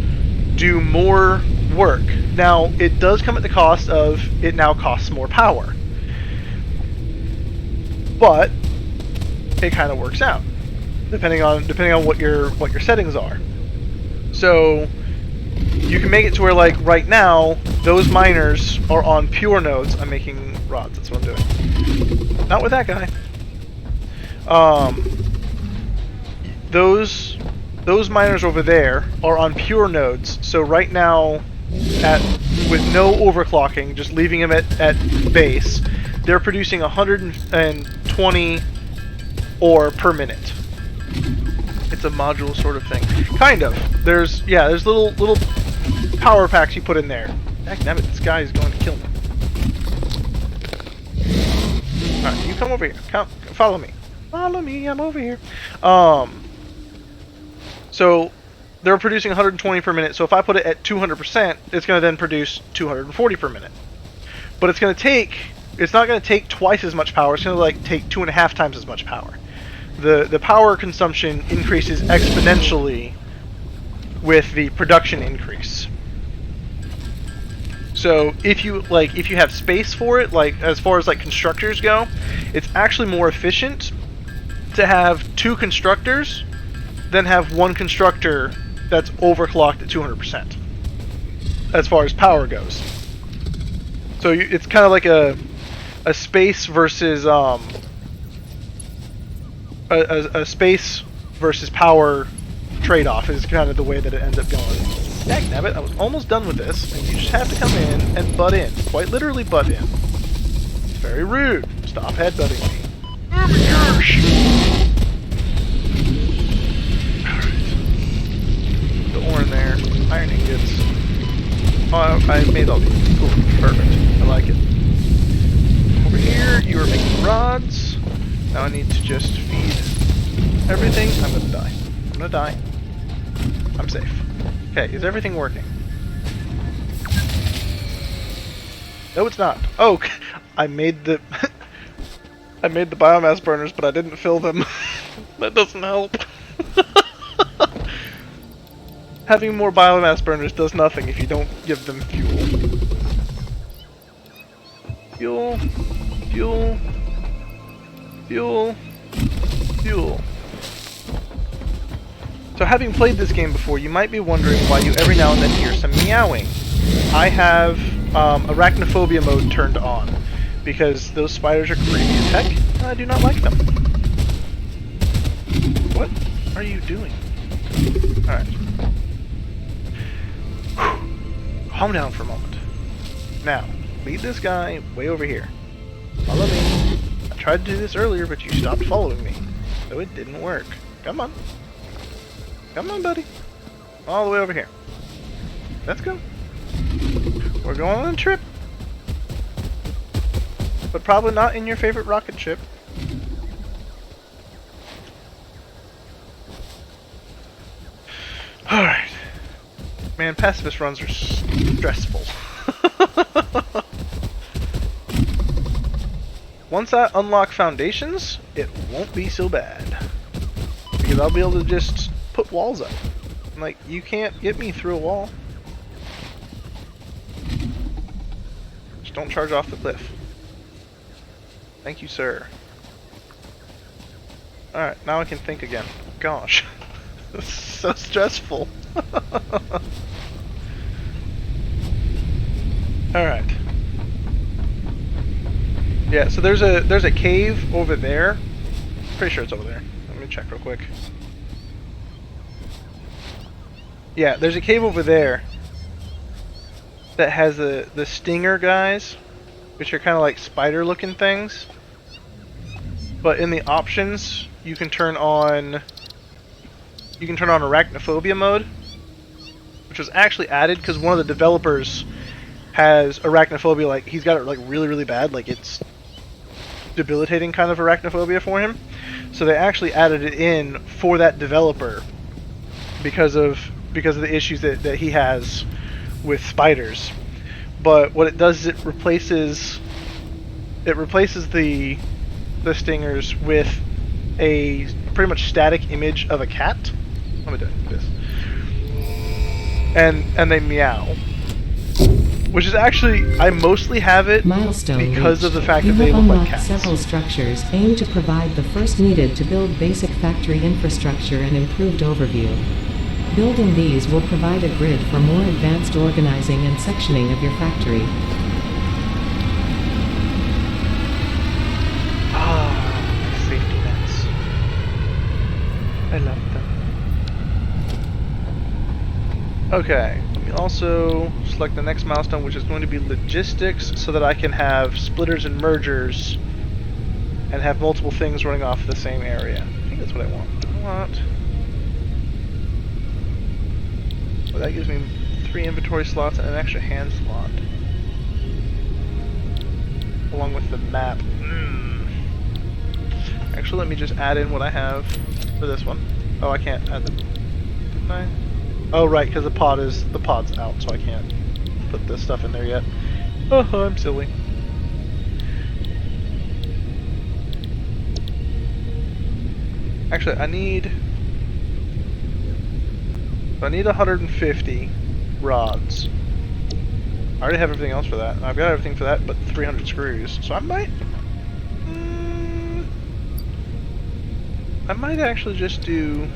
do more work. Now, it does come at the cost of it now costs more power. But it kind of works out, depending on what your settings are. So you can make it to where, like, right now, those miners are on pure nodes. I'm making rods, that's what I'm doing. Not with that guy. Those miners over there are on pure nodes. So right now, with no overclocking, just leaving them at base, they're producing 120 ore per minute. It's a module sort of thing. Kind of. There's little power packs you put in there. Dammit, this guy is going to kill me. Alright, you come over here. Come, follow me. Follow me, I'm over here. So they're producing 120 per minute, so if I put it at 200%, it's going to then produce 240 per minute. But it's not going to take twice as much power, it's going to like take 2.5 times as much power. The power consumption increases exponentially with the production increase. So if you have space for it, like as far as like constructors go, it's actually more efficient to have 2 constructors than have 1 constructor that's overclocked at 200%. As far as power goes. So it's kind of like a space versus a space versus power trade-off is kind of the way that it ends up going. Dagnabbit, I was almost done with this, and you just have to come in and butt in. Quite literally butt in. It's very rude. Stop headbutting me. Oh my gosh! Alright. The ore in there. Iron ingots. Oh, I made all these. Cool. Perfect. I like it. Over here, you are making rods. Now I need to just feed everything. I'm gonna die. I'm gonna die. I'm safe. Okay, is everything working? No, it's not. Oh, I made the I made the biomass burners, but I didn't fill them. That doesn't help. Having more biomass burners does nothing if you don't give them fuel. Fuel, fuel, fuel, fuel. So having played this game before, you might be wondering why you every now and then hear some meowing. I have arachnophobia mode turned on, because those spiders are creepy as heck, and I do not like them. What are you doing? Alright. Calm down for a moment. Now, lead this guy way over here. Follow me. I tried to do this earlier, but you stopped following me, so it didn't work. Come on. Come on, buddy. All the way over here. Let's go. We're going on a trip. But probably not in your favorite rocket ship. Alright. Man, pacifist runs are stressful. Once I unlock foundations, it won't be so bad. Because I'll be able to just put walls up. Like, you can't get me through a wall. Just don't charge off the cliff. Thank you, sir. Alright, now I can think again. Gosh. This is so stressful. Alright. Yeah, so there's a cave over there. Pretty sure it's over there. Let me check real quick. Yeah, there's a cave over there that has the stinger guys, which are kind of like spider looking things. But in the options, you can turn on arachnophobia mode, which was actually added because one of the developers has arachnophobia. Like, he's got it like really, really bad. Like, it's debilitating kind of arachnophobia for him. So they actually added it in for that developer because of the issues that he has with spiders. But what it does is it replaces the stingers with a pretty much static image of a cat. Let me do this. And they meow. Which is actually, I mostly have it because of the fact that they look like cats. Several structures aim to provide the first needed to build basic factory infrastructure and improved overview. Building these will provide a grid for more advanced organizing and sectioning of your factory. Ah, safety nets. I love them. Okay, let me also select the next milestone, which is going to be logistics, so that I can have splitters and mergers and have multiple things running off the same area. I think that's what I want. Well, that gives me 3 inventory slots and an extra hand slot. Along with the map. Actually, let me just add in what I have for this one. Oh, I can't add the... Can I? Oh, right, because the pod's out, so I can't put this stuff in there yet. Oh, I'm silly. Actually, I need 150 rods. I already have everything else for that. I've got everything for that, but 300 screws. So I might actually just do...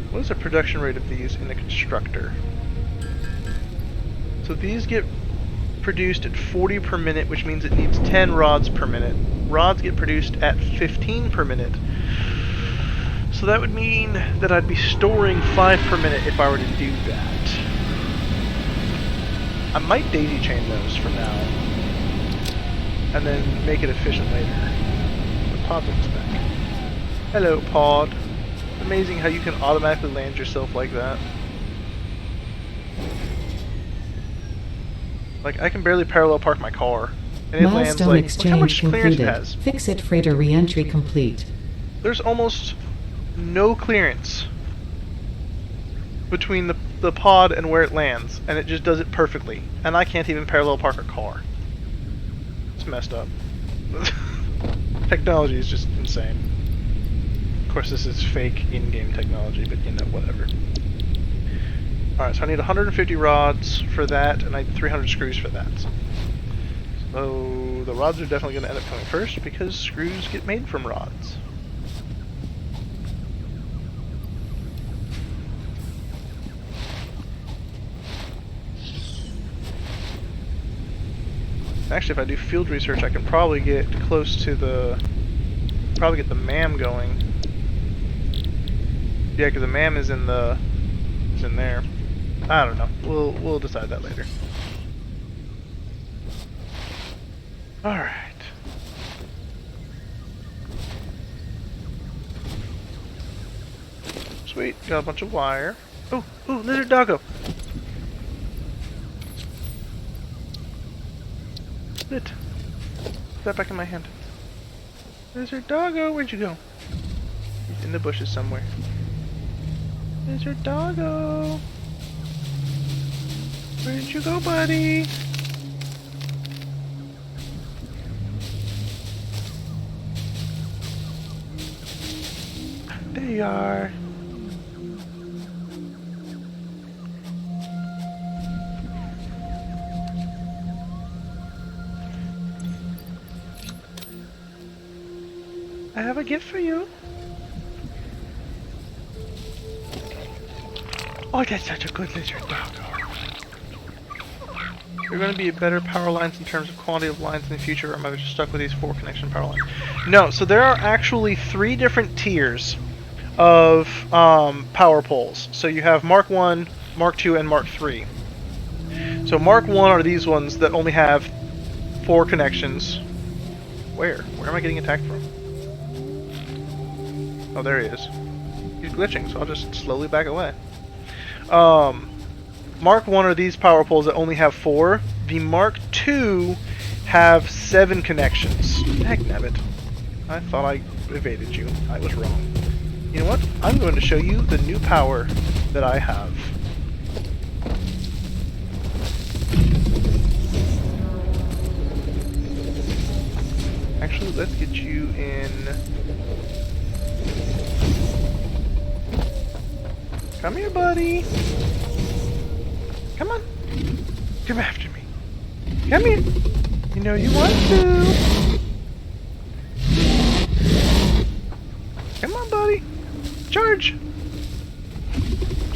What is the production rate of these in the constructor? So these get produced at 40 per minute, which means it needs 10 rods per minute. Rods get produced at 15 per minute. So that would mean that I'd be storing 5 per minute if I were to do that. I might daisy chain those for now, and then make it efficient later. The pod looks back. Hello, pod. Amazing how you can automatically land yourself like that. Like, I can barely parallel park my car, and it lands Milestone like, look how exchange much clearance it concluded. has. Fix-it freighter re-entry complete. There's almost no clearance between the pod and where it lands, and it just does it perfectly. And I can't even parallel park a car. It's messed up. Technology is just insane. Of course, this is fake in-game technology, but you know, whatever. Alright, so I need 150 rods for that, and I need 300 screws for that. So the rods are definitely going to end up coming first, because screws get made from rods. Actually, if I do field research, I can probably get close to the... Probably get the MAM going. Yeah, because the MAM is in the... is in there. I don't know. We'll decide that later. Alright. Sweet, got a bunch of wire. Oh, lizard doggo! Sit. Put that back in my hand. Lizard doggo, where'd you go? He's in the bushes somewhere. Lizard doggo! Where'd you go, buddy? There you are. I have a gift for you. Oh, that's such a good lizard doggo. You're going to be better power lines in terms of quality of lines in the future, or am I just stuck with these 4 connection power lines? No, so there are actually 3 different tiers of power poles. So you have Mark 1, Mark 2, and Mark 3. So Mark 1 are these ones that only have 4 connections. Where? Where am I getting attacked from? Oh, there he is. He's glitching, so I'll just slowly back away. Mark 1 are these power poles that only have 4. The Mark 2 have 7 connections. Dagnabbit. I thought I evaded you. I was wrong. You know what? I'm going to show you the new power that I have. Actually, let's get you in... Come here, buddy. Come on. Come after me. Come here. You know you want to. Come on, buddy. Charge.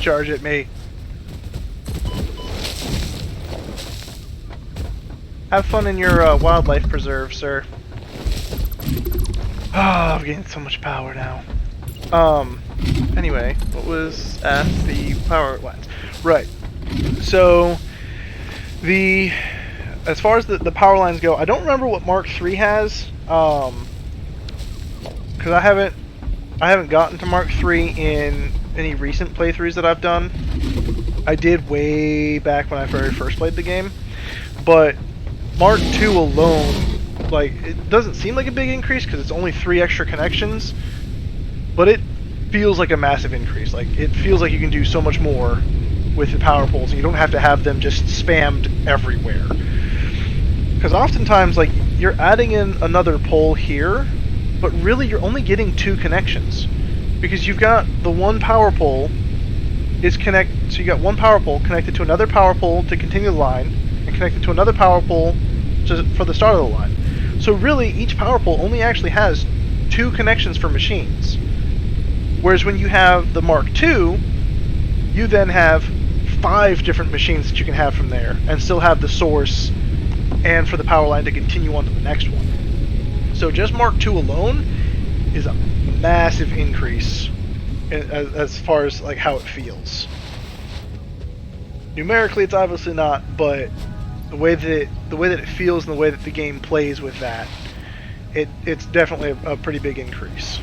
Charge at me. Have fun in your wildlife preserve, sir. Ah, I'm getting so much power now. Anyway, what was at the power lines? Right. So, as far as the power lines go, I don't remember what Mark III has, because I haven't gotten to Mark III in any recent playthroughs that I've done. I did way back when I very first played the game, but Mark II alone, like, it doesn't seem like a big increase because it's only 3 extra connections, but it feels like a massive increase. Like, it feels like you can do so much more with the power poles, and you don't have to have them just spammed everywhere. Because oftentimes, like, you're adding in another pole here, but really you're only getting 2 connections. Because you've got the one power pole so you got one power pole connected to another power pole to continue the line, and connected to another power pole for the start of the line. So really, each power pole only actually has 2 connections for machines. Whereas when you have the Mark II, you then have 5 different machines that you can have from there, and still have the source, and for the power line to continue on to the next one. So just Mark II alone is a massive increase as far as like how it feels. Numerically, it's obviously not, but the way that it feels and the way that the game plays with that, it's definitely a pretty big increase.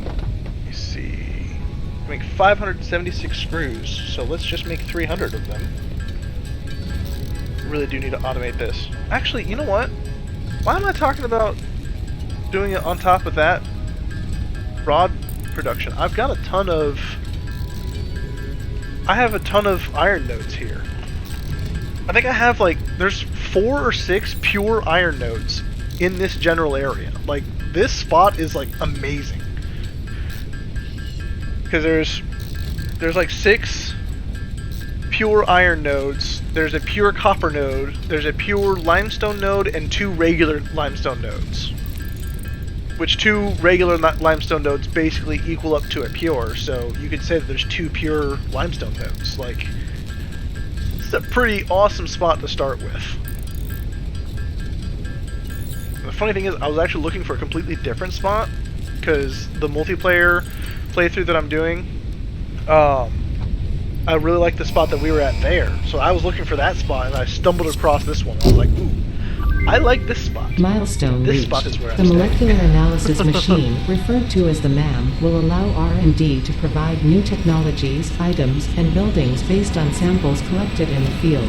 Let me see. Make 576 screws, so let's just make 300 of them. Really do need to automate this. Actually, you know what? Why am I talking about doing it on top of that rod production? I have a ton of iron nodes here. I think I have there's 4 or 6 pure iron nodes in this general area. Like, this spot is like amazing. Because there's like 6 pure iron nodes, there's a pure copper node, there's a pure limestone node, and 2 regular limestone nodes. Which 2 regular limestone nodes basically equal up to a pure, so you could say that there's 2 pure limestone nodes. Like, it's a pretty awesome spot to start with. The funny thing is, I was actually looking for a completely different spot, because the multiplayer playthrough that I'm doing, I really like the spot that we were at there. So I was looking for that spot, and I stumbled across this one. I was like, ooh, I like this spot. Milestone This reached. spot is where I'm The staying. molecular analysis machine, referred to as the MAM, will allow R&D to provide new technologies, items, and buildings based on samples collected in the field.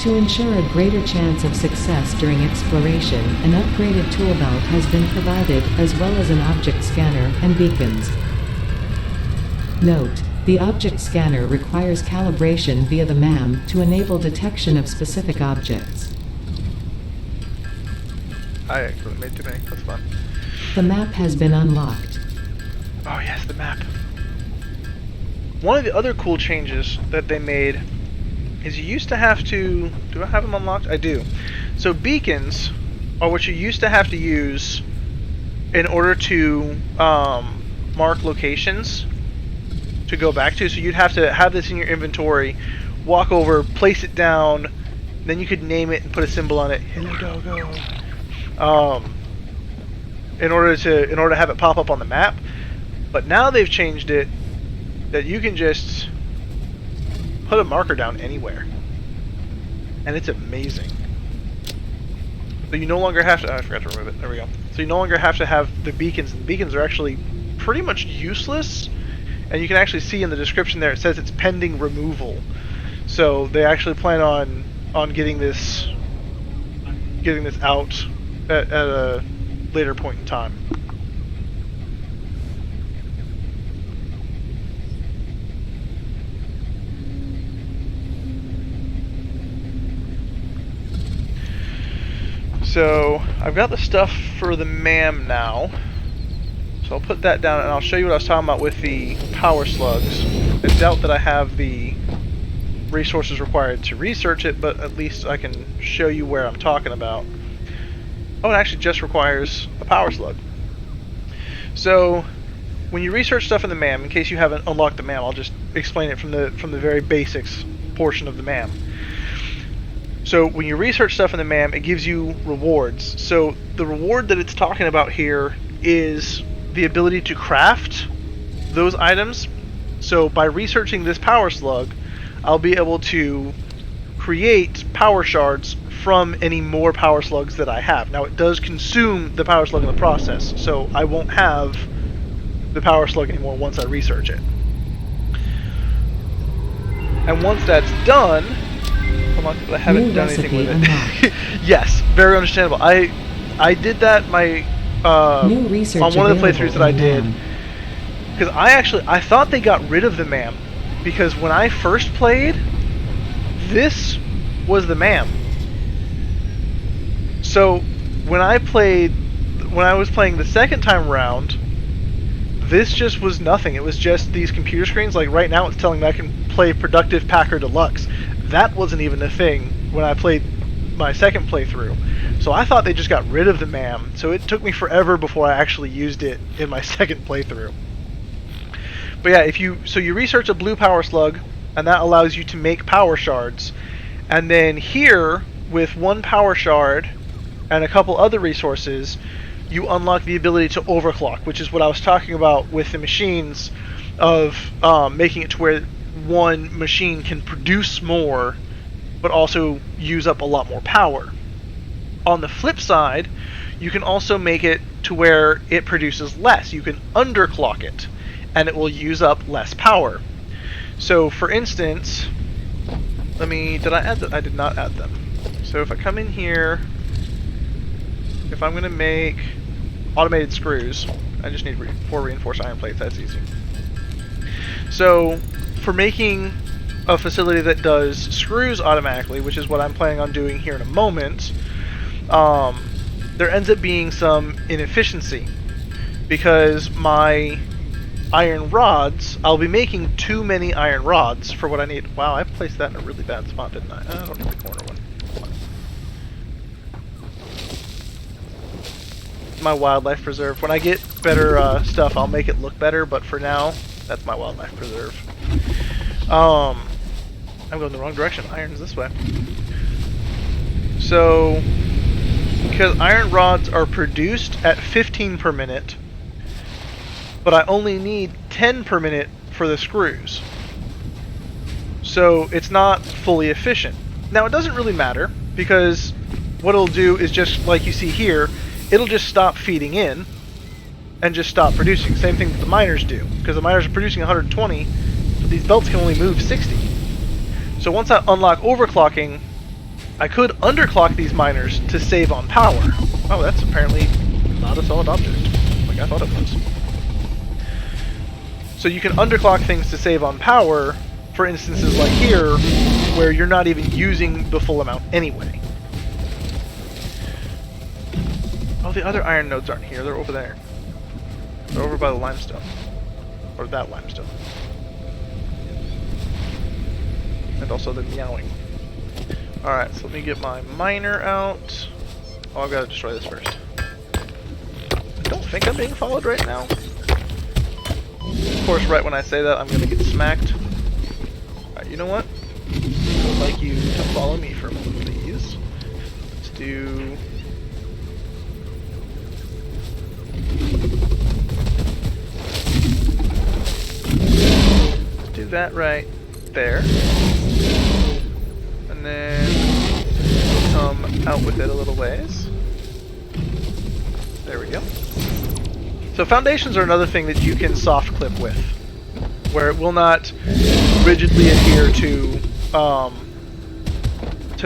To ensure a greater chance of success during exploration, an upgraded tool belt has been provided, as well as an object scanner and beacons. Note: the object scanner requires calibration via the MAM to enable detection of specific objects. I actually made too many. That's fun. The map has been unlocked. Oh yes, the map. One of the other cool changes that they made is you used to have to... Do I have them unlocked? I do. So beacons are what you used to have to use in order to mark locations to go back to. So you'd have to have this in your inventory, walk over, place it down, then you could name it and put a symbol on it. Hello, doggo. In order to have it pop up on the map. But now they've changed it that you can just put a marker down anywhere, and it's amazing. So you no longer have to... I forgot to remove it. There we go. So you no longer have to have the beacons. The beacons are actually pretty much useless, and you can actually see in the description there it says it's pending removal. So they actually plan on getting this out at a later point in time. So I've got the stuff for the MAM now, so I'll put that down and I'll show you what I was talking about with the power slugs. I doubt that I have the resources required to research it, but at least I can show you where I'm talking about. Oh, it actually just requires a power slug. So when you research stuff in the MAM, in case you haven't unlocked the MAM, I'll just explain it from the very basics portion of the MAM. So when you research stuff in the MAM, it gives you rewards. So the reward that it's talking about here is the ability to craft those items. So by researching this power slug, I'll be able to create power shards from any more power slugs that I have. Now it does consume the power slug in the process, so I won't have the power slug anymore once I research it. And once that's done, hold on, I haven't done anything with it. Yes, very understandable. I did that New research on one of the playthroughs that I did, MAM. because I thought they got rid of the MAM, because when I first played, this was the MAM. So when I was playing the second time around, this just was nothing. It was just these computer screens. Like right now, it's telling me I can play Productive Packer Deluxe. That wasn't even a thing when I played my second playthrough. So I thought they just got rid of the MAM. So it took me forever before I actually used it in my second playthrough. But yeah, you research a blue power slug, and that allows you to make power shards. And then here, with one power shard and a couple other resources, you unlock the ability to overclock, which is what I was talking about with the machines, of making it to where one machine can produce more, but also use up a lot more power. On the flip side, you can also make it to where it produces less. You can underclock it, and it will use up less power. So, for instance, did I add them? I did not add them. So if I come in here, if I'm going to make automated screws, I just need 4 reinforced iron plates. That's easy. So for making a facility that does screws automatically, which is what I'm planning on doing here in a moment, there ends up being some inefficiency, because my iron rods, I'll be making too many iron rods for what I need. Wow, I placed that in a really bad spot, didn't I? I don't need the corner one. My wildlife preserve. When I get better stuff, I'll make it look better, but for now, that's my wildlife preserve. I'm going the wrong direction. Iron's this way. So, because iron rods are produced at 15 per minute, but I only need 10 per minute for the screws. So it's not fully efficient. Now it doesn't really matter, because what it'll do is just like you see here, it'll just stop feeding in and just stop producing. Same thing that the miners do, because the miners are producing 120, but these belts can only move 60. So once I unlock overclocking, I could underclock these miners to save on power. Oh, that's apparently not a solid object, like I thought it was. So you can underclock things to save on power, for instances like here, where you're not even using the full amount anyway. Oh, the other iron nodes aren't here, they're over there. They're over by the limestone. Or that limestone. And also the meowing. Alright, so let me get my miner out. Oh, I've got to destroy this first. I don't think I'm being followed right now. Of course, right when I say that, I'm going to get smacked. Alright, you know what? I would like you to follow me for a moment, please. Let's do... Let's do that right there. And then come out with it a little ways. There we go. So foundations are another thing that you can soft clip with, where it will not rigidly adhere to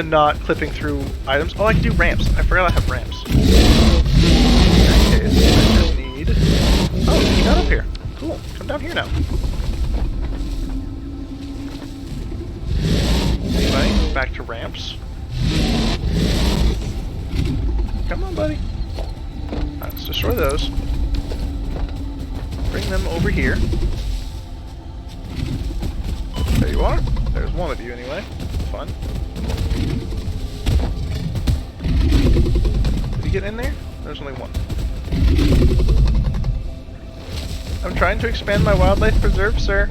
not clipping through items. Oh, I can do ramps. I forgot I have ramps. In that case, I just need... Oh, you got up here. Cool. Come down here now. Anybody? Back to ramps. Come on, buddy. Alright, let's destroy those. Bring them over here. There you are. There's one of you anyway. Fun. Did he get in there? There's only one. I'm trying to expand my wildlife preserve, sir.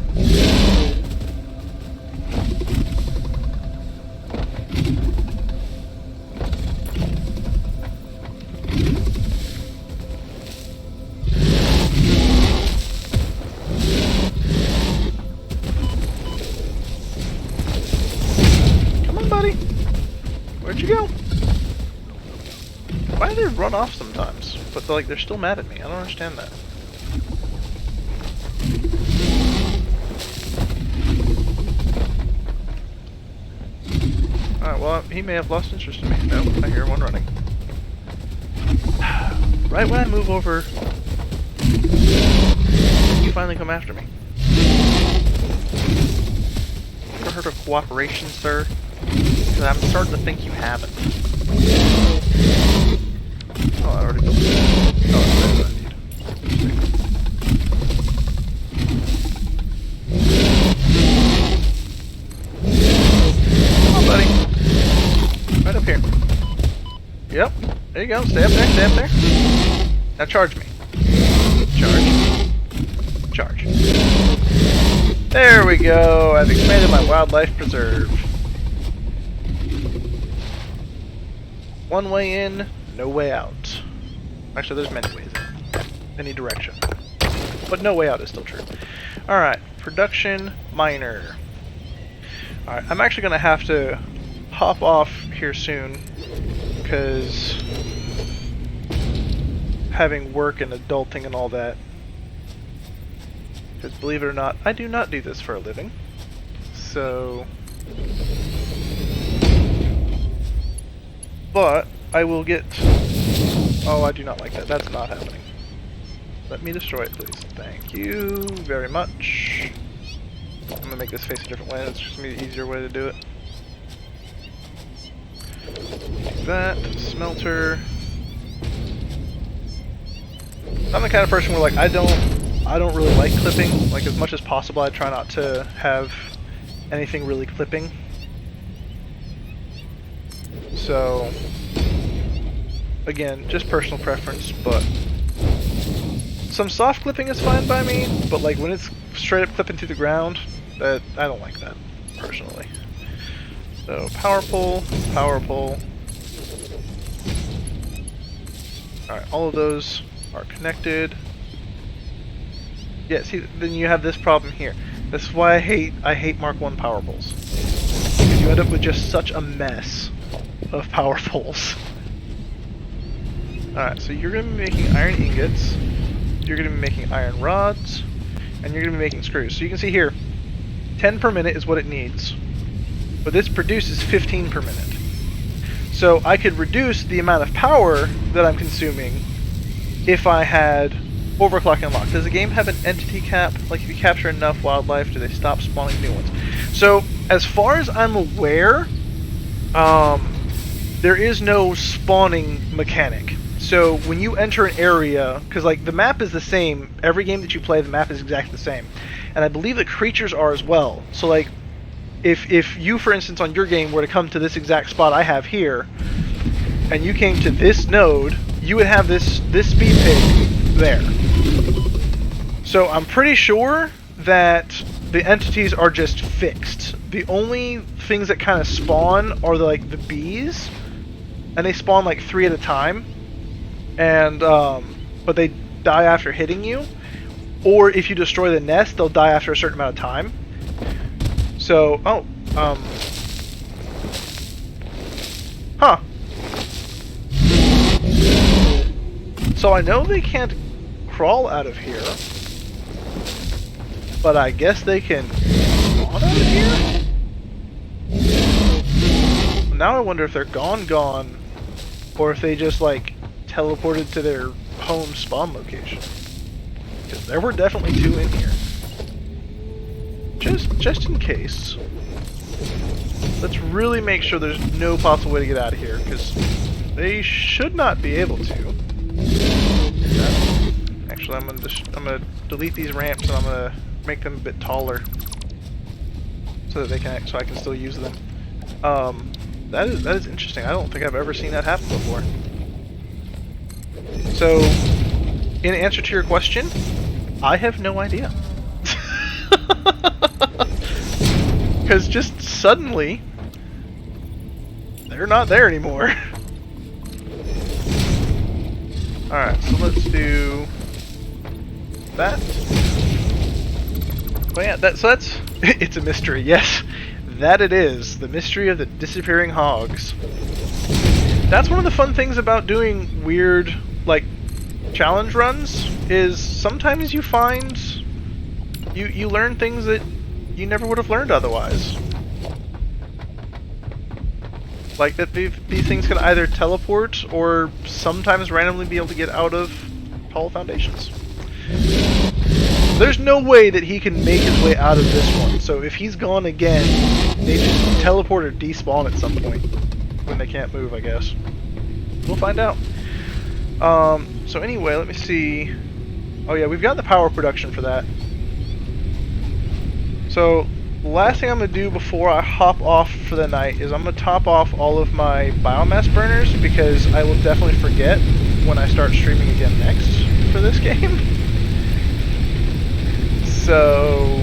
Come on, buddy. Where'd you go? Why do they run off sometimes? But they're still mad at me. I don't understand that. Alright, well, he may have lost interest in me. Nope, I hear one running. Right when I move over, you finally come after me. Ever heard of cooperation, sir? Because I'm starting to think you haven't. Oh, I already built it. Oh, that's what I need. Come on, buddy. Right up here. Yep. There you go. Stay up there. Stay up there. Now charge me. Charge. Charge. There we go. I've expanded my wildlife preserve. One way in, no way out. Actually, there's many ways in. Any direction. But no way out is still true. Alright. Production minor. Alright, I'm actually going to have to hop off here soon, because having work and adulting and all that. Because believe it or not, I do not do this for a living. So... But, I will get... Oh, I do not like that. That's not happening. Let me destroy it, please. Thank you very much. I'm going to make this face a different way. That's just going to be the easier way to do it. That. Smelter. I'm the kind of person where, like, I don't really like clipping. Like, as much as possible, I try not to have anything really clipping. So, again, just personal preference, but some soft clipping is fine by me, but like when it's straight up clipping to the ground, I don't like that, personally. So, power pole, power pole. Alright, all of those are connected. Yeah, see, then you have this problem here. That's why I hate Mark 1 power poles. Because you end up with just such a mess of power poles. Alright, so you're going to be making iron ingots, you're going to be making iron rods, and you're going to be making screws. So you can see here, 10 per minute is what it needs, but this produces 15 per minute. So I could reduce the amount of power that I'm consuming if I had overclock unlocked. Does the game have an entity cap? Like, if you capture enough wildlife, do they stop spawning new ones? So, as far as I'm aware, there is no spawning mechanic. So when you enter an area, because like the map is the same, every game that you play, the map is exactly the same, and I believe the creatures are as well. So like, if you, for instance, on your game were to come to this exact spot I have here, and you came to this node, you would have this speed pig there. So I'm pretty sure that the entities are just fixed. The only things that kind of spawn are the bees, and they spawn like 3 at a time, and but they die after hitting you, or if you destroy the nest, they'll die after a certain amount of time. So, huh. So I know they can't crawl out of here, but I guess they can spawn out of here? Now I wonder if they're gone, or if they just, like, teleported to their home spawn location. Because there were definitely 2 in here. Just in case. Let's really make sure there's no possible way to get out of here, because they should not be able to. Actually, I'm gonna delete these ramps, and I'm gonna make them a bit taller, so that I can still use them. That is interesting. I don't think I've ever seen that happen before. So, in answer to your question, I have no idea. Because just suddenly, they're not there anymore. Alright, so let's do that. Oh yeah, that's it's a mystery, yes. That it is. The mystery of the disappearing hogs. That's one of the fun things about doing weird, like, challenge runs, is sometimes you find you learn things that you never would have learned otherwise. Like that these things can either teleport or sometimes randomly be able to get out of tall foundations. There's no way that he can make his way out of this one, so if he's gone again, they just teleport or despawn at some point when they can't move, I guess. We'll find out. So anyway, let me see. Oh yeah, we've got the power production for that. So, the last thing I'm going to do before I hop off for the night is I'm going to top off all of my biomass burners, because I will definitely forget when I start streaming again next for this game. So,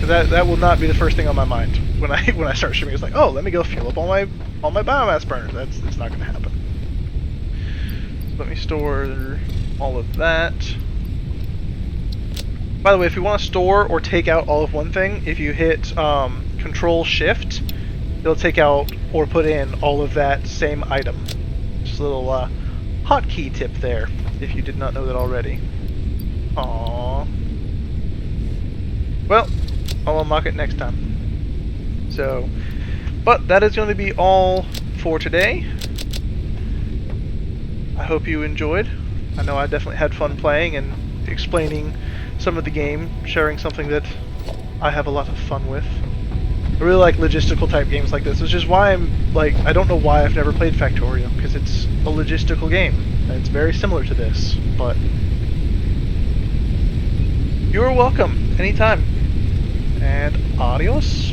that will not be the first thing on my mind when I start streaming. It's like, oh, let me go fuel up all my biomass burners. That's not going to happen. Let me store all of that. By the way, if you want to store or take out all of one thing, if you hit Control-Shift, it'll take out or put in all of that same item. Just a little hotkey tip there, if you did not know that already. Aww. Well, I'll unlock it next time. So, but that is going to be all for today. I hope you enjoyed. I know I definitely had fun playing and explaining some of the game, sharing something that I have a lot of fun with. I really like logistical type games like this, which is why I'm like, I don't know why I've never played Factorio, because it's a logistical game, and it's very similar to this, but you're welcome anytime, and adios.